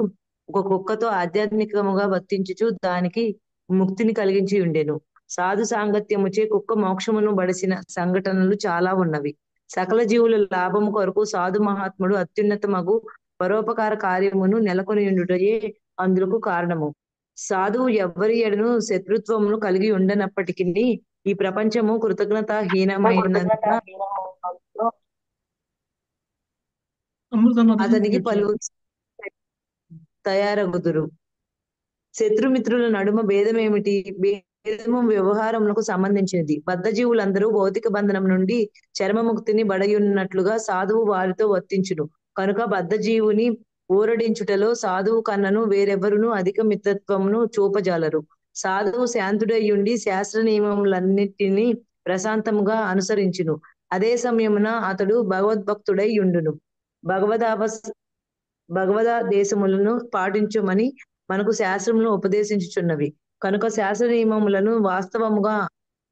ఒక కుక్కతో ఆధ్యాత్మికముగా వర్తించుచు దానికి ముక్తిని కలిగించి ఉండెను. సాధు సాంగత్యముచే కుక్క మోక్షమును బడిసిన సంఘటనలు చాలా ఉన్నవి. సకల జీవుల లాభము కొరకు సాధు మహాత్ముడు అత్యున్నతమగు పరోపకార కార్యమును నెలకొని ఉండుటయే అందులకు కారణము. సాధువు ఎవ్వరి ఎడను శత్రుత్వమును కలిగి ఉండనప్పటికీ ఈ ప్రపంచము కృతజ్ఞతాహీనమైనందున అతనికి పలు తయారగుదురు. శత్రుమిత్రుల నడుమ భేదమేమిటి? భేదము వ్యవహారములకు సంబంధించినది. బద్ధజీవులందరూ భౌతిక బంధనం నుండి చర్మముక్తిని బడయున్నట్లుగా సాధువు వారితో వర్తించును. కనుక బద్ధజీవుని ఊరడించుటలో సాధువు కన్నను వేరెవరును అధిక మిత్రత్వమును చూపజాలరు. సాధువు శాంతుడయ్యుండి శాస్త్ర నియమములన్నిటినీ ప్రశాంతముగా అనుసరించును. అదే సమయమున అతడు భగవద్భక్తుడై ఉండును. భగవదాపస్ భగవదాదేశములను పాటించుమని మనకు శాస్త్రములు ఉపదేశించుచున్నవి. కనుక శాస్త్ర నియమములను వాస్తవముగా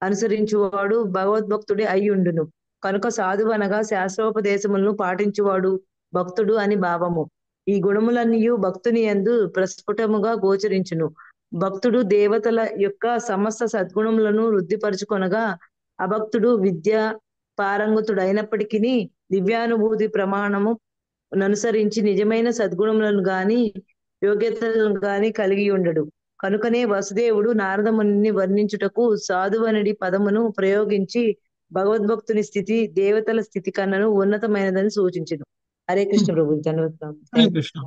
అనుసరించువాడు భగవద్భక్తుడే అయి ఉండును. కనుక సాధువు అనగా శాస్త్రోపదేశములను పాటించువాడు భక్తుడు అని భావము. ఈ గుణములన్నీయు భక్తుని యందు ప్రస్ఫుటముగా గోచరించును. భక్తుడు దేవతల యొక్క సమస్త సద్గుణములను వృద్ధిపరచుకొనగా, అభక్తుడు విద్య పారంగతుడైనప్పటికీ దివ్యానుభూతి ప్రమాణము అనుసరించి నిజమైన సద్గుణములను గాని యోగ్యతలను గాని కలిగి ఉండడు. కనుకనే వసుదేవుడు నారదముని వర్ణించుటకు సాధువనడి పదమును ప్రయోగించి భగవద్భక్తుని స్థితి దేవతల స్థితి కన్నను ఉన్నతమైనదని సూచించను. హరే కృష్ణ ప్రభు. హరే కృష్ణ.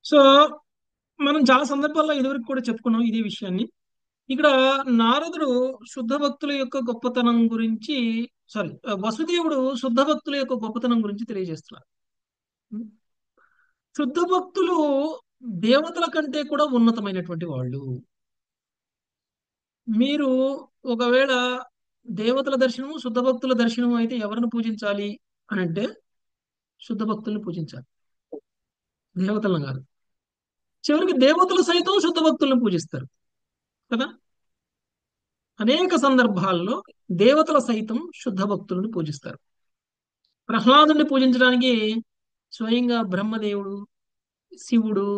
సో మనం చాలా సందర్భాల్లో ఇదివరకు కూడా చెప్పుకున్నాం ఇదే విషయాన్ని. ఇక్కడ నారదుడు శుద్ధ భక్తుల యొక్క గొప్పతనం గురించి వసుదేవుడు శుద్ధ భక్తుల యొక్క గొప్పతనం గురించి తెలియజేస్తున్నారు. శుద్ధ భక్తులు దేవతల కంటే కూడా ఉన్నతమైనటువంటి వాళ్ళు. మీరు ఒకవేళ దేవతల దర్శనము శుద్ధ భక్తుల దర్శనం అయితే ఎవరిని పూజించాలి అని అంటే శుద్ధ భక్తుల్ని పూజించాలి, దేవతలను కాదు. చివరికి దేవతలు సైతం శుద్ధ భక్తులను పూజిస్తారు కదా. అనేక సందర్భాల్లో దేవతల సైతం శుద్ధ భక్తులను పూజిస్తారు. ప్రహ్లాదుని పూజించడానికి స్వయంగా బ్రహ్మదేవుడు, శివుడు,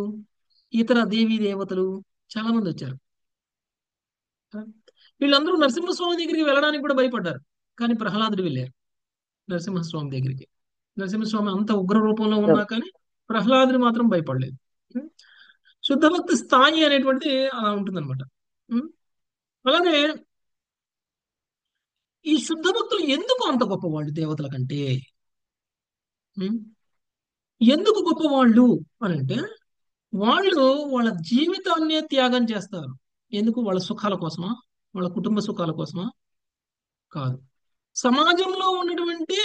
ఇతర దేవీ దేవతలు చాలా మంది వచ్చారు. వీళ్ళందరూ నరసింహస్వామి దగ్గరికి వెళ్ళడానికి కూడా భయపడ్డారు, కానీ ప్రహ్లాదుడు వెళ్ళారు నరసింహస్వామి దగ్గరికి. నరసింహస్వామి అంత ఉగ్ర రూపంలో ఉన్నా కానీ ప్రహ్లాదుడు మాత్రం భయపడలేదు. శుద్ధ భక్తి స్థాయి అనేటువంటిది అలా ఉంటుందన్నమాట. అలాగే ఈ శుద్ధ భక్తులు ఎందుకు అంత గొప్పవాళ్ళు దేవతల కంటే? ఎందుకు గొప్పవాళ్ళు అని అంటే వాళ్ళు వాళ్ళ జీవితాన్నే త్యాగం చేస్తారు. ఎందుకు? వాళ్ళ సుఖాల కోసమా, వాళ్ళ కుటుంబ సుఖాల కోసమా? కాదు. సమాజంలో ఉన్నటువంటి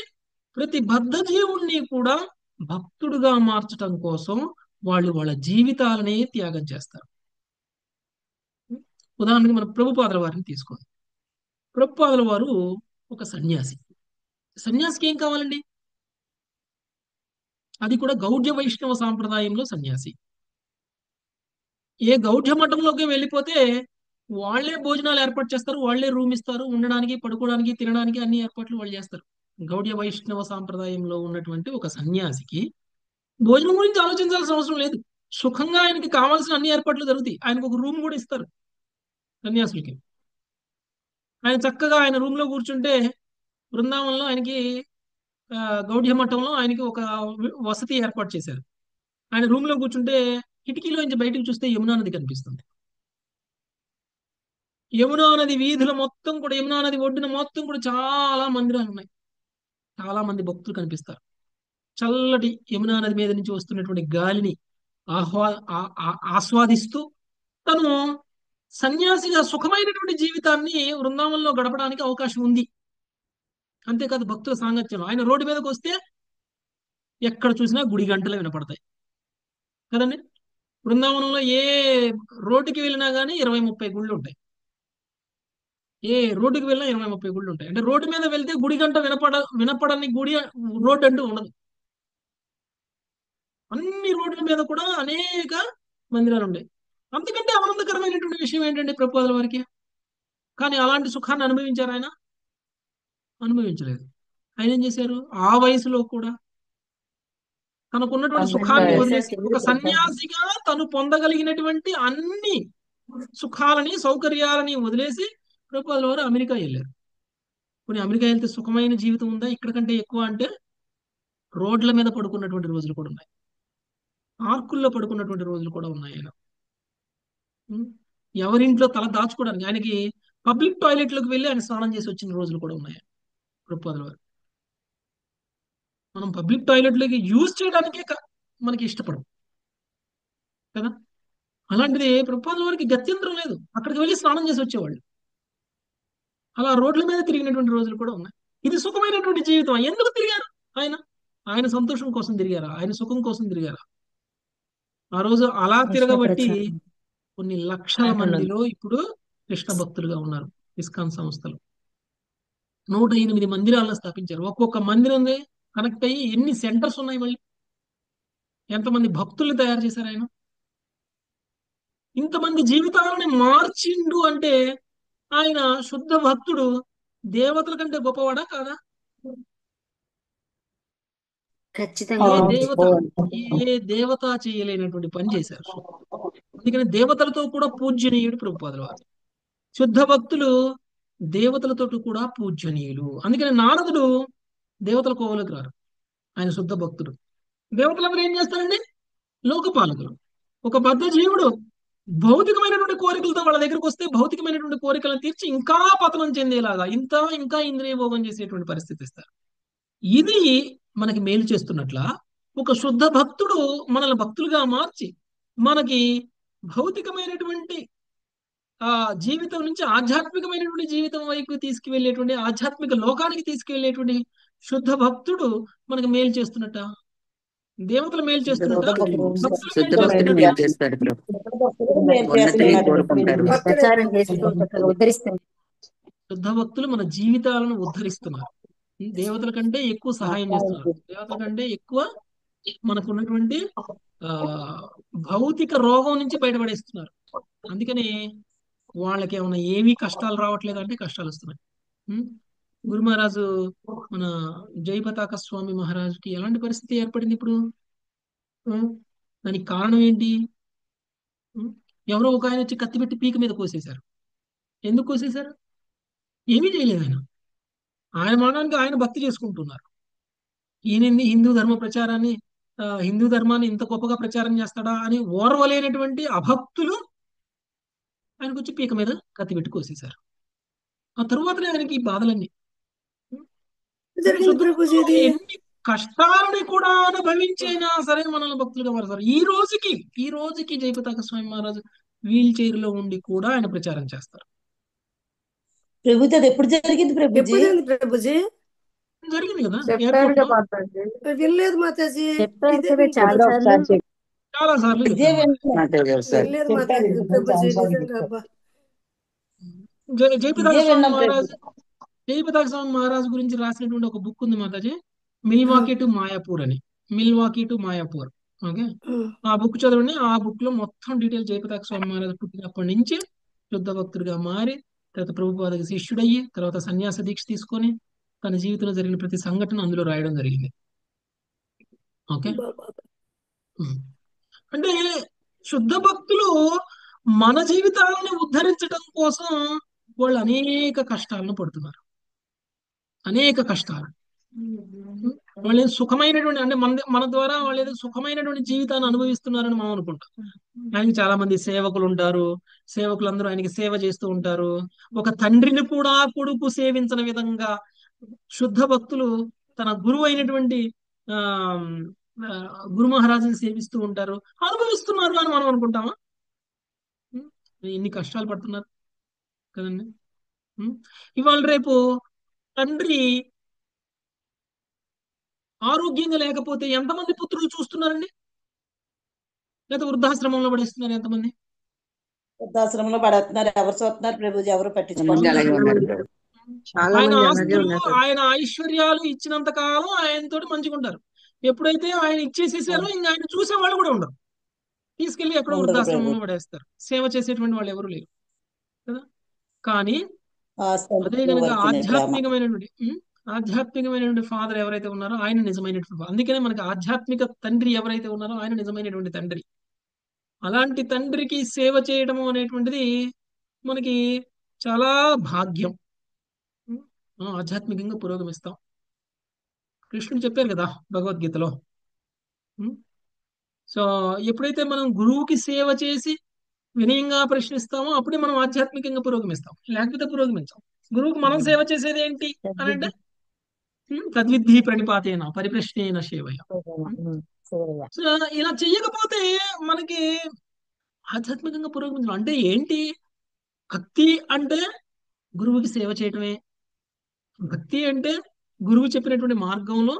ప్రతి బద్ధ జీవుణ్ణి కూడా భక్తుడుగా మార్చటం కోసం వాళ్ళు వాళ్ళ జీవితాలనే త్యాగం చేస్తారు. ఉదాహరణకి మన ప్రభుపాదుల వారిని తీసుకోండి. ప్రభుపాదుల వారు ఒక సన్యాసి. సన్యాసికి ఏం కావాలండి? అది కూడా గౌడ్య వైష్ణవ సాంప్రదాయంలో సన్యాసి. ఏ గౌడ్య మఠంలోకి వెళ్ళిపోతే వాళ్లే భోజనాలు ఏర్పాటు చేస్తారు, వాళ్లే రూమ్ ఇస్తారు, ఉండడానికి పడుకోవడానికి తినడానికి అన్ని ఏర్పాట్లు వాళ్ళు చేస్తారు. గౌడ్య వైష్ణవ సాంప్రదాయంలో ఉన్నటువంటి ఒక సన్యాసికి భోజనం గురించి ఆలోచించాల్సిన అవసరం లేదు. సుఖంగా ఆయనకి కావాల్సిన అన్ని ఏర్పాట్లు జరుగుతాయి. ఆయనకు ఒక రూమ్ కూడా ఇస్తారు సన్యాసులకి. ఆయన చక్కగా ఆయన రూమ్ లో కూర్చుంటే బృందావనంలో ఆయనకి గౌడ్య మఠంలో ఆయనకి ఒక వసతి ఏర్పాటు చేశారు. ఆయన రూమ్ లో కూర్చుంటే కిటికీలో నుంచి బయటకు చూస్తే యమునా నది కనిపిస్తుంది. యమునా నది వీధుల మొత్తం కూడా, యమునా నది ఒడ్డున మొత్తం కూడా చాలా మందిరాలు ఉన్నాయి. చాలా మంది భక్తులు కనిపిస్తారు. చల్లటి యమునా నది మీద నుంచి వస్తున్నటువంటి గాలిని ఆస్వాదిస్తూ తను సన్యాసిగా సుఖమైనటువంటి జీవితాన్ని బృందావనంలో గడపడానికి అవకాశం ఉంది. అంతేకాదు భక్తుల సాంగత్యం. ఆయన రోడ్డు మీదకి వస్తే ఎక్కడ చూసినా గుడి గంటలు వినపడతాయి కదండి. బృందావనంలో ఏ రోడ్డుకి వెళ్ళినా కానీ 20-30 గుళ్ళు ఉంటాయి. ఏ రోడ్డుకి వెళ్ళినా 20-30 గుళ్ళు ఉంటాయి. అంటే రోడ్డు మీద వెళ్తే గుడి గంట వినపడని గుడి రోడ్డు అంటూ ఉండదు. అన్ని రోడ్ల మీద కూడా అనేక మందిరాలు ఉన్నాయి. అంతకంటే ఆనందకరమైనటువంటి విషయం ఏంటంటే ప్రభుపాదుల వారికి. కానీ అలాంటి సుఖాన్ని అనుభవించారు ఆయన? అనుభవించలేదు. ఆయన ఏం చేశారు? ఆ వయసులో కూడా తనకున్నటువంటి సుఖాన్ని వదిలేసి, ఒక సన్యాసిగా తను పొందగలిగినటువంటి అన్ని సుఖాలని సౌకర్యాలని వదిలేసి ప్రభుపాదుల వారు అమెరికా వెళ్ళారు. కొన్ని అమెరికా వెళ్తే సుఖమైన జీవితం ఉందా ఇక్కడ కంటే ఎక్కువ అంటే? రోడ్ల మీద పడుకున్నటువంటి రోజులు కూడా ఉన్నాయి, పార్కుల్లో పడుకున్నటువంటి రోజులు కూడా ఉన్నాయి. ఆయన ఎవరింట్లో తల దాచుకోవడానికి, ఆయనకి పబ్లిక్ టాయిలెట్లోకి వెళ్ళి ఆయన స్నానం చేసి వచ్చిన రోజులు కూడా ఉన్నాయి ప్రభుపాదుల వారు. మనం పబ్లిక్ టాయిలెట్లోకి యూజ్ చేయడానికే మనకి ఇష్టపడం కదా. అలాంటిది ప్రభుపాదుల వారికి గత్యంతరం లేదు, అక్కడికి వెళ్ళి స్నానం చేసి వచ్చేవాళ్ళు. అలా రోడ్ల మీద తిరిగినటువంటి రోజులు కూడా ఉన్నాయి. ఇది సుఖమైనటువంటి జీవితం. ఎందుకు తిరిగారు ఆయన? ఆయన సంతోషం కోసం తిరిగారా? ఆయన సుఖం కోసం తిరిగారా? ఆ రోజు అలా తిరగబట్టి కొన్ని లక్షల మందిలో ఇప్పుడు కృష్ణ భక్తులుగా ఉన్నారు ఇస్కాన్ సంస్థలు. 108 మందిరాలను స్థాపించారు. ఒక్కొక్క మందిరం కనెక్ట్ అయ్యి ఎన్ని సెంటర్స్ ఉన్నాయి, మళ్ళీ ఎంతమంది భక్తుల్ని తయారు చేశారు ఆయన. ఇంతమంది జీవితాలని మార్చిండు అంటే ఆయన శుద్ధ భక్తుడు దేవతల కంటే గొప్పవాడా కాదా? ఖచ్చితంగా. ఏ దేవత చేయలేనటువంటి పని చేశారు. అందుకని దేవతలతో కూడా పూజ్యనీయుడు ప్రభుపాదుల వారు. శుద్ధ భక్తులు దేవతలతో కూడా పూజ్యనీయులు. అందుకని నారదుడు దేవతల కోవలకు రారు, ఆయన శుద్ధ భక్తుడు. దేవతలందరూ ఏం చేస్తారండి? లోకపాలకులు. ఒక బద్ధ జీవుడు భౌతికమైనటువంటి కోరికలతో వాళ్ళ దగ్గరకు వస్తే భౌతికమైనటువంటి కోరికలను తీర్చి ఇంకా పతనం చెందేలాగా ఇంకా ఇంద్రియ భోగం చేసేటువంటి పరిస్థితి ఇస్తారు. ఇది మనకి మేలు చేస్తున్నట్ల ఒక శుద్ధ భక్తుడు మనల్ని భక్తులుగా మార్చి మనకి భౌతికమైనటువంటి ఆ జీవితం నుంచి ఆధ్యాత్మికమైనటువంటి జీవితం వైపు తీసుకువెళ్ళేటువంటి ఆధ్యాత్మిక లోకానికి తీసుకువెళ్ళేటువంటి శుద్ధ భక్తుడు మనకు మేలు చేస్తున్నట్ట, దేవతలు మేలు చేస్తున్నట్ట, భక్తులు శుద్ధ మేలు భక్తులు చేస్తున్నట్ట. మేలు చేస్తారు ఉన్నతిని కోరుకుంటారు. ప్రచారం చేస్తూ ఉద్ధరిస్తుంది. శుద్ధ భక్తులు మన జీవితాలను ఉద్ధరిస్తున్నారు. దేవతల కంటే ఎక్కువ సహాయం చేస్తున్నారు. దేవతల కంటే ఎక్కువ మనకున్నటువంటి ఆ భౌతిక రోగం నుంచి బయటపడేస్తున్నారు. అందుకని వాళ్ళకి ఏమైనా ఏమీ కష్టాలు రావట్లేదు అంటే కష్టాలు వస్తున్నాయి. గురు మహారాజు మన జయపతాక స్వామి మహారాజుకి ఎలాంటి పరిస్థితి ఏర్పడింది ఇప్పుడు? దానికి కారణం ఏంటి? ఎవరో ఒక ఆయన వచ్చి కత్తి పెట్టి పీక మీద కోసేశారు. ఎందుకు కోసేశారు? ఏమీ చేయలేదు ఆయన. ఆయన మానానికి ఆయన భక్తి చేసుకుంటున్నారు. ఈయనంది హిందూ ధర్మ ప్రచారాన్ని హిందూ ధర్మాన్ని ఇంత గొప్పగా ప్రచారం చేస్తాడా అని ఓర్వలేనటువంటి అభక్తులు ఆయనకు వచ్చి పీక మీద కత్తి పెట్టి కోసేశారు. ఆ తరువాతనే ఆయనకి ఈ బాధలన్నీ. ఎన్ని కష్టాలని కూడా అనుభవించైనా సరే మనల్ని భక్తులుగా మారుతారు. ఈ రోజుకి జయపతాక స్వామి మహారాజు వీల్ చైర్ లో ఉండి కూడా ఆయన ప్రచారం చేస్తారు. ప్రభుజీ అది ఎప్పుడు జరిగింది ప్రభుజీ? జరిగింది కదా చెప్పారు ఎయిర్పోర్ట్ లో. వినలేదు మాతాజీ. చెప్పారు కదా చాలా సార్లు. చాలా సార్లు మాతాజీ గారు సార్ వినలేదు మాతాజీ. ప్రభుజీ నిజంగా అబ్బా. జయపతాక స్వామి మహారాజు గురించి రాసినటువంటి ఒక బుక్ ఉంది మాతాజీ, మిల్వాకీ టు మాయాపూర్ అని. Milwaukee to Mayapur. ఓకే, ఆ బుక్ చదవండి. ఆ బుక్ లో మొత్తం డీటెయిల్ జయపతాక స్వామి మహారాజు పుట్టినప్పటి నుంచి శుద్ధ భక్తుడిగా మారి తర్వాత ప్రభుపాదకి శిష్యుడయ్యి తర్వాత సన్యాస దీక్ష తీసుకొని తన జీవితంలో జరిగిన ప్రతి సంఘటన అందులో రాయడం జరిగింది. ఓకే, అంటే శుద్ధ భక్తులు మన జీవితాలను ఉద్ధరించడం కోసం వాళ్ళు అనేక కష్టాలను పడుతున్నారు. అనేక కష్టాలు. వాళ్ళు సుఖమైనటువంటి అంటే మన ద్వారా వాళ్ళు ఏదో సుఖమైనటువంటి జీవితాన్ని అనుభవిస్తున్నారని మనం అనుకుంటాం. ఆయనకి చాలా మంది సేవకులు ఉంటారు. సేవకులందరూ ఆయనకి సేవ చేస్తూ ఉంటారు. ఒక తండ్రిని కూడా కొడుకు సేవించిన విధంగా శుద్ధ భక్తులు తన గురువు అయినటువంటి ఆ గురు మహారాజుని సేవిస్తూ ఉంటారు, అనుభవిస్తున్నారు అని మనం అనుకుంటామా? ఇన్ని కష్టాలు పడుతున్నారు కదండి. ఇవాళ రేపు తండ్రి ఆరోగ్యంగా లేకపోతే ఎంతమంది పుత్రులు చూస్తున్నారండి? లేదా వృద్ధాశ్రమంలో పడేస్తున్నారు ఎంతమంది? వృద్ధాశ్రమంలో పడుతున్నారు. ఎవరు చూస్తున్నారు ప్రభుజీ? ఎవరు మంది అలాగే ఉన్నారు. పట్టించుకుంటున్నారు? ఆయన ఆస్తులు ఆయన ఐశ్వర్యాలు ఇచ్చినంత కాలం ఆయనతోటి మంచిగా ఉంటారు. ఎప్పుడైతే ఆయన ఇచ్చేసేసారో ఇంకా ఆయన చూసే వాళ్ళు కూడా ఉండరు. తీసుకెళ్లి ఎక్కడో వృద్ధాశ్రమంలో పడేస్తారు. సేవ చేసేటువంటి వాళ్ళు ఎవరు లేరు కదా. కానీ అదే కనుక ఆధ్యాత్మికమైనటువంటి ఫాదర్ ఎవరైతే ఉన్నారో ఆయన నిజమైనటువంటి. అందుకనే మనకి ఆధ్యాత్మిక తండ్రి ఎవరైతే ఉన్నారో ఆయన నిజమైనటువంటి తండ్రి. అలాంటి తండ్రికి సేవ చేయడము అనేటువంటిది మనకి చాలా భాగ్యం. మనం ఆధ్యాత్మికంగా పురోగమిస్తాం. కృష్ణుడు చెప్పారు కదా భగవద్గీతలో. సో ఎప్పుడైతే మనం గురువుకి సేవ చేసి వినయంగా ప్రశ్నిస్తామో అప్పుడే మనం ఆధ్యాత్మికంగా పురోగమిస్తాం, లేకపోతే పురోగమించాం. గురువుకి మనం సేవ చేసేది ఏంటి అని అంటే తద్విద్ధి ప్రణిపాతేన పరిప్రశ్నేన సేవయ. సో ఇలా చెయ్యకపోతే మనకి ఆధ్యాత్మికంగా పురోగమించడం అంటే ఏంటి? భక్తి అంటే గురువుకి సేవ చేయటమే. భక్తి అంటే గురువు చెప్పినటువంటి మార్గంలో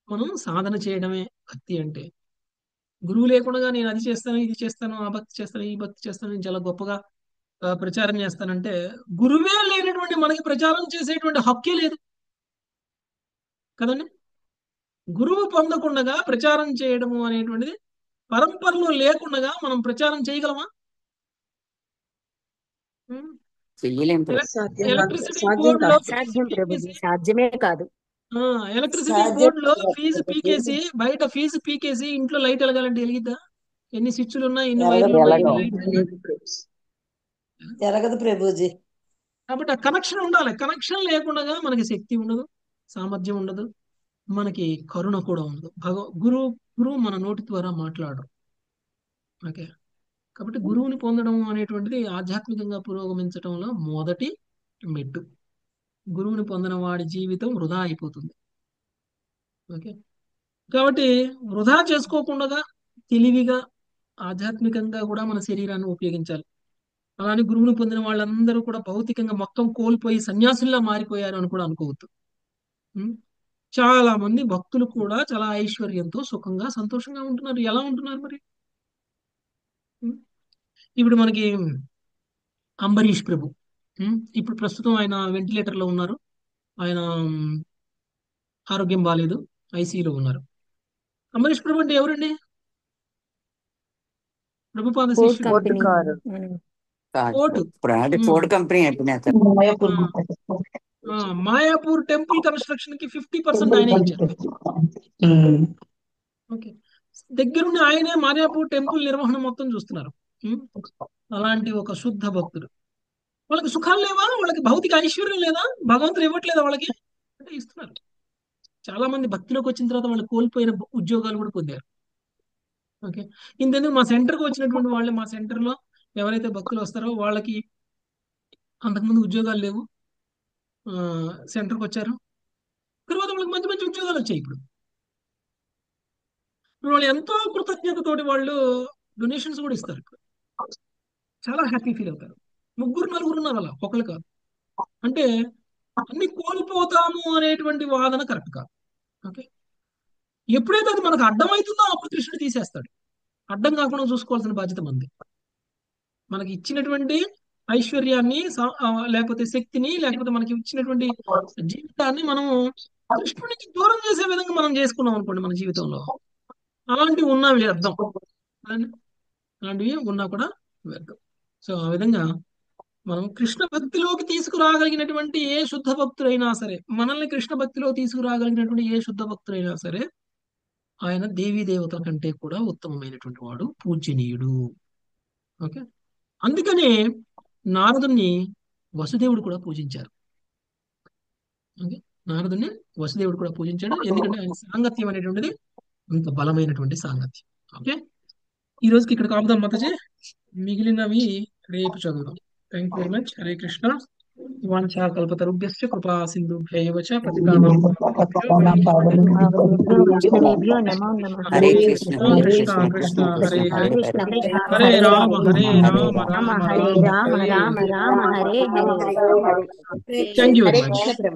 మనం సాధన చేయడమే భక్తి అంటే. గురువు లేకుండా నేను అది చేస్తాను, ఇది చేస్తాను, ఆ భక్తి చేస్తాను, ఈ భక్తి చేస్తాను, నేను చాలా గొప్పగా ప్రచారం చేస్తానంటే, గురువే లేనటువంటి మనకి ప్రచారం చేసేటువంటి హక్కే లేదు కదండి. గురువు పొందకుండా ప్రచారం చేయడము అనేటువంటిది పరంపరలో లేకుండా మనం ప్రచారం చేయగలమా? ఉం? చెయ్యలేం ప్రభు. ఎలక్ట్రిసిటీ సాధ్యం బోర్డులో కాదు. ఫీజు అసాధ్యం ప్రభుజీ, పీకేసి సాధ్యమే కాదు. ఎలక్ట్రిసిటీ సాధ్యం బోర్డులో కాదు ఫీజు ప్రభుజీ. పీకేసి బయట ఫీజు పీకేసి ఇంట్లో లైట్ వెలగాలంటే వెలిగిద్దా? ఎన్ని స్విచ్లు ఉన్నాయి, ఎన్ని ఎలగదు వైర్లు ఉన్నాయి, ఎన్ని ఎలాగో లైట్లు ఉన్నాయి? ఎలగదు ప్రభుజీ. కాబట్టి ఆ కనెక్షన్ ఉండాలి. కనెక్షన్ లేకుండా మనకి శక్తి ఉండదు, సామర్థ్యం ఉండదు, మనకి కరుణ కూడా ఉండదు. గురువు మన నోటి ద్వారా మాట్లాడరు. ఓకే, కాబట్టి గురువుని పొందడం అనేటువంటిది ఆధ్యాత్మికంగా పురోగమించడంలో మొదటి మెట్టు. గురువుని పొందిన వాడి జీవితం వృధా అయిపోతుంది. ఓకే, కాబట్టి వృధా చేసుకోకుండా తెలివిగా ఆధ్యాత్మికంగా కూడా మన శరీరాన్ని ఉపయోగించాలి. అలానే గురువుని పొందిన వాళ్ళందరూ కూడా భౌతికంగా మొత్తం కోల్పోయి సన్యాసుల్లా మారిపోయారు అని కూడా అనుకోవద్దు. ఉం? చాలా మంది భక్తులు కూడా చాలా ఐశ్వర్యంతో సుఖంగా సంతోషంగా ఉంటున్నారు. ఎలా ఉంటున్నారు మరి? ఉం? ఇప్పుడు మనకి అంబరీష్ ప్రభు, ఇప్పుడు ప్రస్తుతం ఆయన వెంటిలేటర్ లో ఉన్నారు. ఆయన ఆరోగ్యం బాగాలేదు, ఐసీయూలో ఉన్నారు. అంబరీష్ ప్రభు అంటే ఎవరండి? ప్రభుపాద ఫోర్డ్ శిష్యుడు. Company car. కాదు కోటు. ఇప్పుడు ఆల్రెడీ ఫోర్డ్ కంపెనీ అయిపోయినాయి సార్. మాయాపూర్ టెంపుల్ కన్స్ట్రక్షన్ కి 50% ఆయనే ఇచ్చారు. ఓకే, దగ్గరుండి ఆయనే మాయాపూర్ టెంపుల్ నిర్వహణ మొత్తం చూస్తున్నారు. ఉం? అలాంటి ఒక శుద్ధ భక్తుడు. వాళ్ళకి సుఖాలు లేవా? వాళ్ళకి భౌతిక ఐశ్వర్యం లేదా? భగవంతుడు ఇవ్వట్లేదా వాళ్ళకి? అంటే ఇస్తున్నారు. చాలా మంది భక్తిలోకి వచ్చిన తర్వాత వాళ్ళు కోల్పోయిన ఉద్యోగాలు కూడా పొందారు. ఓకే, ఇంతెందుకు మా సెంటర్కి వచ్చినటువంటి వాళ్ళే, మా సెంటర్ లో ఎవరైతే భక్తులు వస్తారో వాళ్ళకి అంతకుముందు ఉద్యోగాలు లేవు, సెంటర్కి వచ్చారు, తర్వాత వాళ్ళకి మంచి మంచి ఉద్యోగాలు వచ్చాయి. ఇప్పుడు వాళ్ళు ఎంతో కృతజ్ఞతతోటి వాళ్ళు డొనేషన్స్ కూడా ఇస్తారు. చాలా హ్యాపీ ఫీల్ అవుతారు. 3-4 ఉన్నారు అలా, ఒకళ్ళు కాదు. అంటే అన్ని కోల్పోతాము అనేటువంటి వాదన కరెక్ట్ కాదు. ఓకే, ఎప్పుడైతే అది మనకు అడ్డమవుతుందో అప్పుడు కృష్ణుడు తీసేస్తాడు. అడ్డం కాకుండా చూసుకోవాల్సిన బాధ్యత మంది. మనకి ఇచ్చినటువంటి ఐశ్వర్యాన్ని లేకపోతే శక్తిని లేకపోతే మనకి ఇచ్చినటువంటి జీవితాన్ని మనము కృష్ణుడి నుంచి దూరం చేసే విధంగా మనం చేసుకున్నాం అనుకోండి మన జీవితంలో, అలాంటివి ఉన్నా వ్యర్థం. అలాంటివి ఉన్నా కూడా వ్యర్థం. సో ఆ విధంగా మనం కృష్ణ భక్తిలోకి తీసుకురాగలిగినటువంటి ఏ శుద్ధ భక్తుడైనా సరే, మనల్ని కృష్ణ భక్తిలో తీసుకురాగలిగినటువంటి ఏ శుద్ధ భక్తుడైనా సరే, ఆయన దేవీ దేవతల కంటే కూడా ఉత్తమమైనటువంటి వాడు, పూజనీయుడు. ఓకే, అందుకనే నారదుని వసుదేవుడు కూడా పూజించారు. ఓకే, నారదుని వసుదేవుడు కూడా పూజించాడు. ఎందుకంటే ఆయన సాంగత్యం అనేటువంటిది అంత బలమైనటువంటి సాంగత్యం. ఓకే, ఈ రోజుకి ఇక్కడ కాపుదాం మాతాజీ, మిగిలినవి రేపు చదువుదాం. Thank you very much. Hare Krishna. వాంఛా కల్పతరుభ్యశ్చ కృపా సింధుభ్యైవ చ పతితానాం భాగవతేభ్యో వైష్ణవేభ్యో నమో నమః. Hare Krishna Krishna Krishna Hare Hare Krishna Krishna Hare Rama Hare Rama Rama Rama Hare Rama Rama Hare Rama Rama Hare Hare. Thank you Hare very much. Krishna Prabhu.